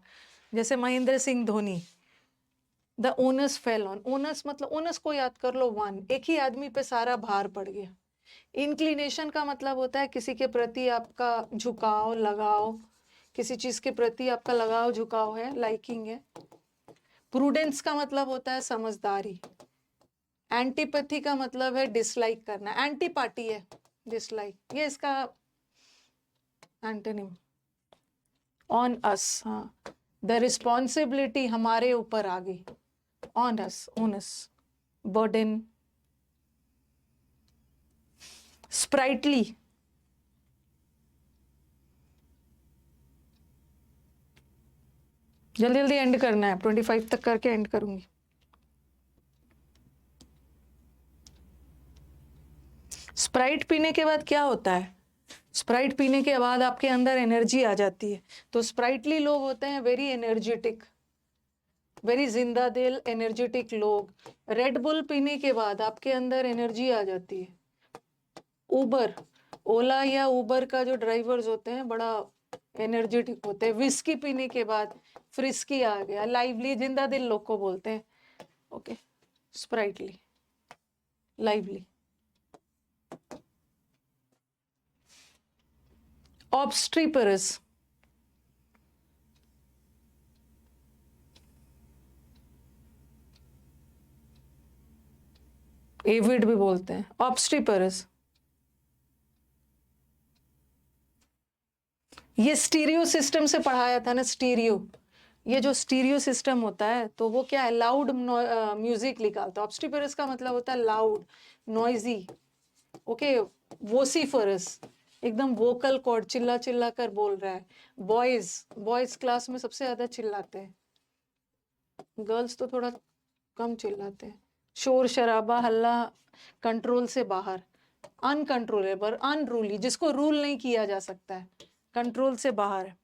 Speaker 1: जैसे Mahendra Singh Dhoni, the onus fell on, onus मतलब ओनस को याद कर लो, वन, एक ही आदमी पे सारा भार पड़ गया। इंक्लिनेशन का मतलब होता है किसी के प्रति आपका झुकाव, लगाव, किसी चीज के प्रति आपका लगाव झुकाव है, लाइकिंग है। प्रूडेंस का मतलब होता है समझदारी। एंटीपैथी का मतलब है डिसलाइक करना, एंटी पार्टी है डिसलाइक, ये इसका एंटोनिम। ऑन अस, हाँ, द रिस्पॉन्सिबिलिटी हमारे ऊपर आ गई, on us, onus, burden. Sprightly, जल्दी जल्दी एंड करना है, 25 तक करके एंड करूंगी। स्प्राइट पीने के बाद क्या होता है? स्प्राइट पीने के बाद आपके अंदर एनर्जी आ जाती है। तो स्प्राइटली लोग होते हैं वेरी एनर्जेटिक, वेरी जिंदा दिल एनर्जेटिक लोग। रेड बुल पीने के बाद आपके अंदर एनर्जी आ जाती है। उबर, ओला या उबर का जो ड्राइवर्स होते हैं बड़ा एनर्जेटिक होते हैं। विस्की पीने के बाद फ्रिस्की आ गया, लाइवली, जिंदा दिल लोग को बोलते हैं। Okay, sprightly, lively. Obstreperous, avid भी बोलते हैं। ऑब्स्ट्रीपरस, ये स्टीरियो सिस्टम से पढ़ाया था ना, स्टीरियो, ये जो स्टीरियो सिस्टम होता है तो वो क्या है, लाउड म्यूजिक निकालता है। ऑब्स्ट्रीपरस का मतलब होता है लाउड, नॉइजी। ओके, वोसिफरस, एकदम वोकल कॉर्ड, चिल्ला चिल्ला कर बोल रहा है। बॉयज, बॉयज क्लास में सबसे ज्यादा चिल्लाते हैं, गर्ल्स तो थोड़ा कम चिल्लाते हैं। शोर शराबा, हल्ला, कंट्रोल से बाहर। अनकंट्रोलेबल, अनरूली, जिसको रूल नहीं किया जा सकता है, कंट्रोल से बाहर है।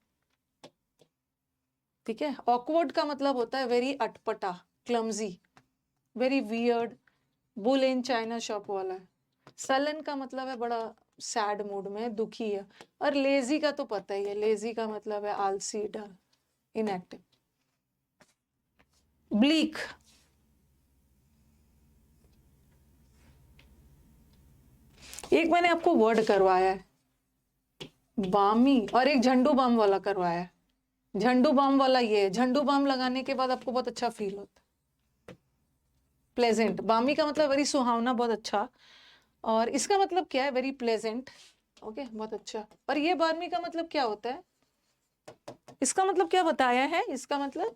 Speaker 1: ठीक है। ऑकवर्ड का मतलब होता है वेरी अटपटा, clumsy, very weird, bull in china shop वाला है। सलन का मतलब है बड़ा सैड मूड में, दुखी है। और लेजी का तो पता ही है, लेजी का मतलब है आलसी, डल, इनएक्टिव। ब्लीक, एक मैंने आपको वर्ड करवाया है, बामी, और एक झंडू बाम वाला करवाया है। झंडू बाम वाला ये, झंडू बाम लगाने के बाद आपको बहुत अच्छा फील होता है, प्लेजेंट। बामी का मतलब वेरी सुहावना, बहुत अच्छा। और इसका मतलब क्या है, वेरी प्लेजेंट। ओके, बहुत अच्छा। और ये बामी का मतलब क्या होता है, इसका मतलब क्या बताया है, इसका मतलब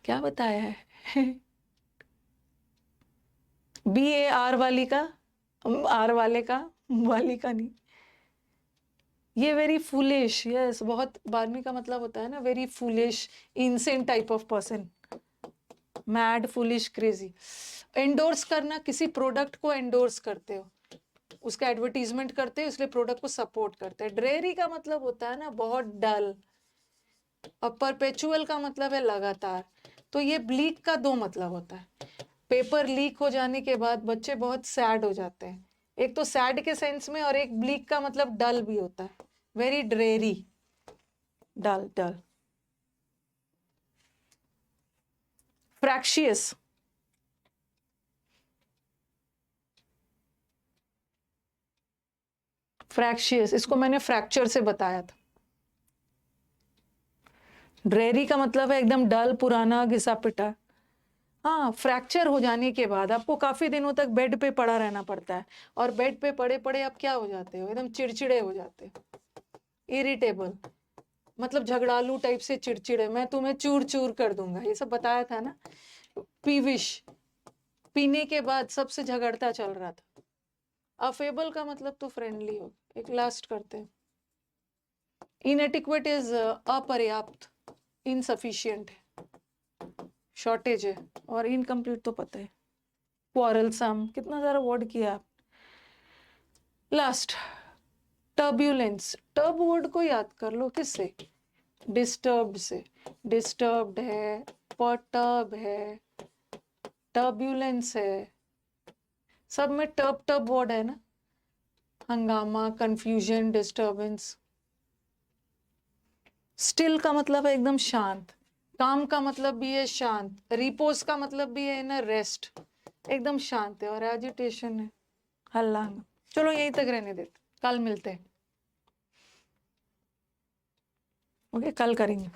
Speaker 1: क्या बताया है? BAR वाली का, आर वाले का, वाली का नहीं। ये वेरी फूलिश, यस, बहुत, बारहवीं का मतलब होता है ना very foolish, innocent type of person, mad, foolish, crazy. Endorse करना, किसी प्रोडक्ट को एंडोर्स करते हो, उसका एडवर्टीजमेंट करते हो, इसलिए प्रोडक्ट को सपोर्ट करते हैं। ड्रेरी का मतलब होता है ना बहुत डल, और परपेचुअल का मतलब है लगातार। तो ये ब्लीक का दो मतलब होता है। पेपर लीक हो जाने के बाद बच्चे बहुत सैड हो जाते हैं, एक तो सैड के सेंस में, और एक ब्लीक का मतलब डल भी होता है, वेरी ड्रेरी, डल, डल। फ्रैक्शियस, फ्रैक्शियस, इसको मैंने फ्रैक्चर से बताया था। ड्रेरी का मतलब है एकदम डल, पुराना, घिसा पिटा। हाँ, फ्रैक्चर हो जाने के बाद आपको काफी दिनों तक बेड पे पड़ा रहना पड़ता है, और बेड पे पड़े पड़े आप क्या हो जाते हो, एकदम चिड़चिड़े हो जाते हो, इरिटेबल, मतलब झगड़ालू टाइप से चिड़चिड़े, मैं तुम्हें चूर चूर कर दूंगा, ये सब बताया था ना। पीविश, पीने के बाद सबसे झगड़ता चल रहा था। अफेबल का मतलब तो फ्रेंडली हो। एक लास्ट करते हैं। इनएडिक्वेट इज अपर्याप्त, इनसफिशियंट है, शॉर्टेज है। और इनकम्प्लीट तो पता है। क्वारलसम, कितना सारा वर्ड किया आप। लास्ट, टर्ब्यूलेंस, टर्ब वर्ड को याद कर लो, किससे, डिस्टर्ब्ड से। डिस्टर्ब्ड है, पर्टर्ब है, टर्ब्यूलेंस है, सब में टर्ब टर्ब वर्ड है ना, हंगामा, कंफ्यूजन, डिस्टर्बेंस। स्टिल का मतलब है एकदम शांत, काम का मतलब भी है शांत, रिपोज का मतलब भी है ना रेस्ट, एकदम शांत है। और एजिटेशन है हल्ला। चलो यहीं तक रहने देते, कल मिलते हैं। ओके, कल करेंगे।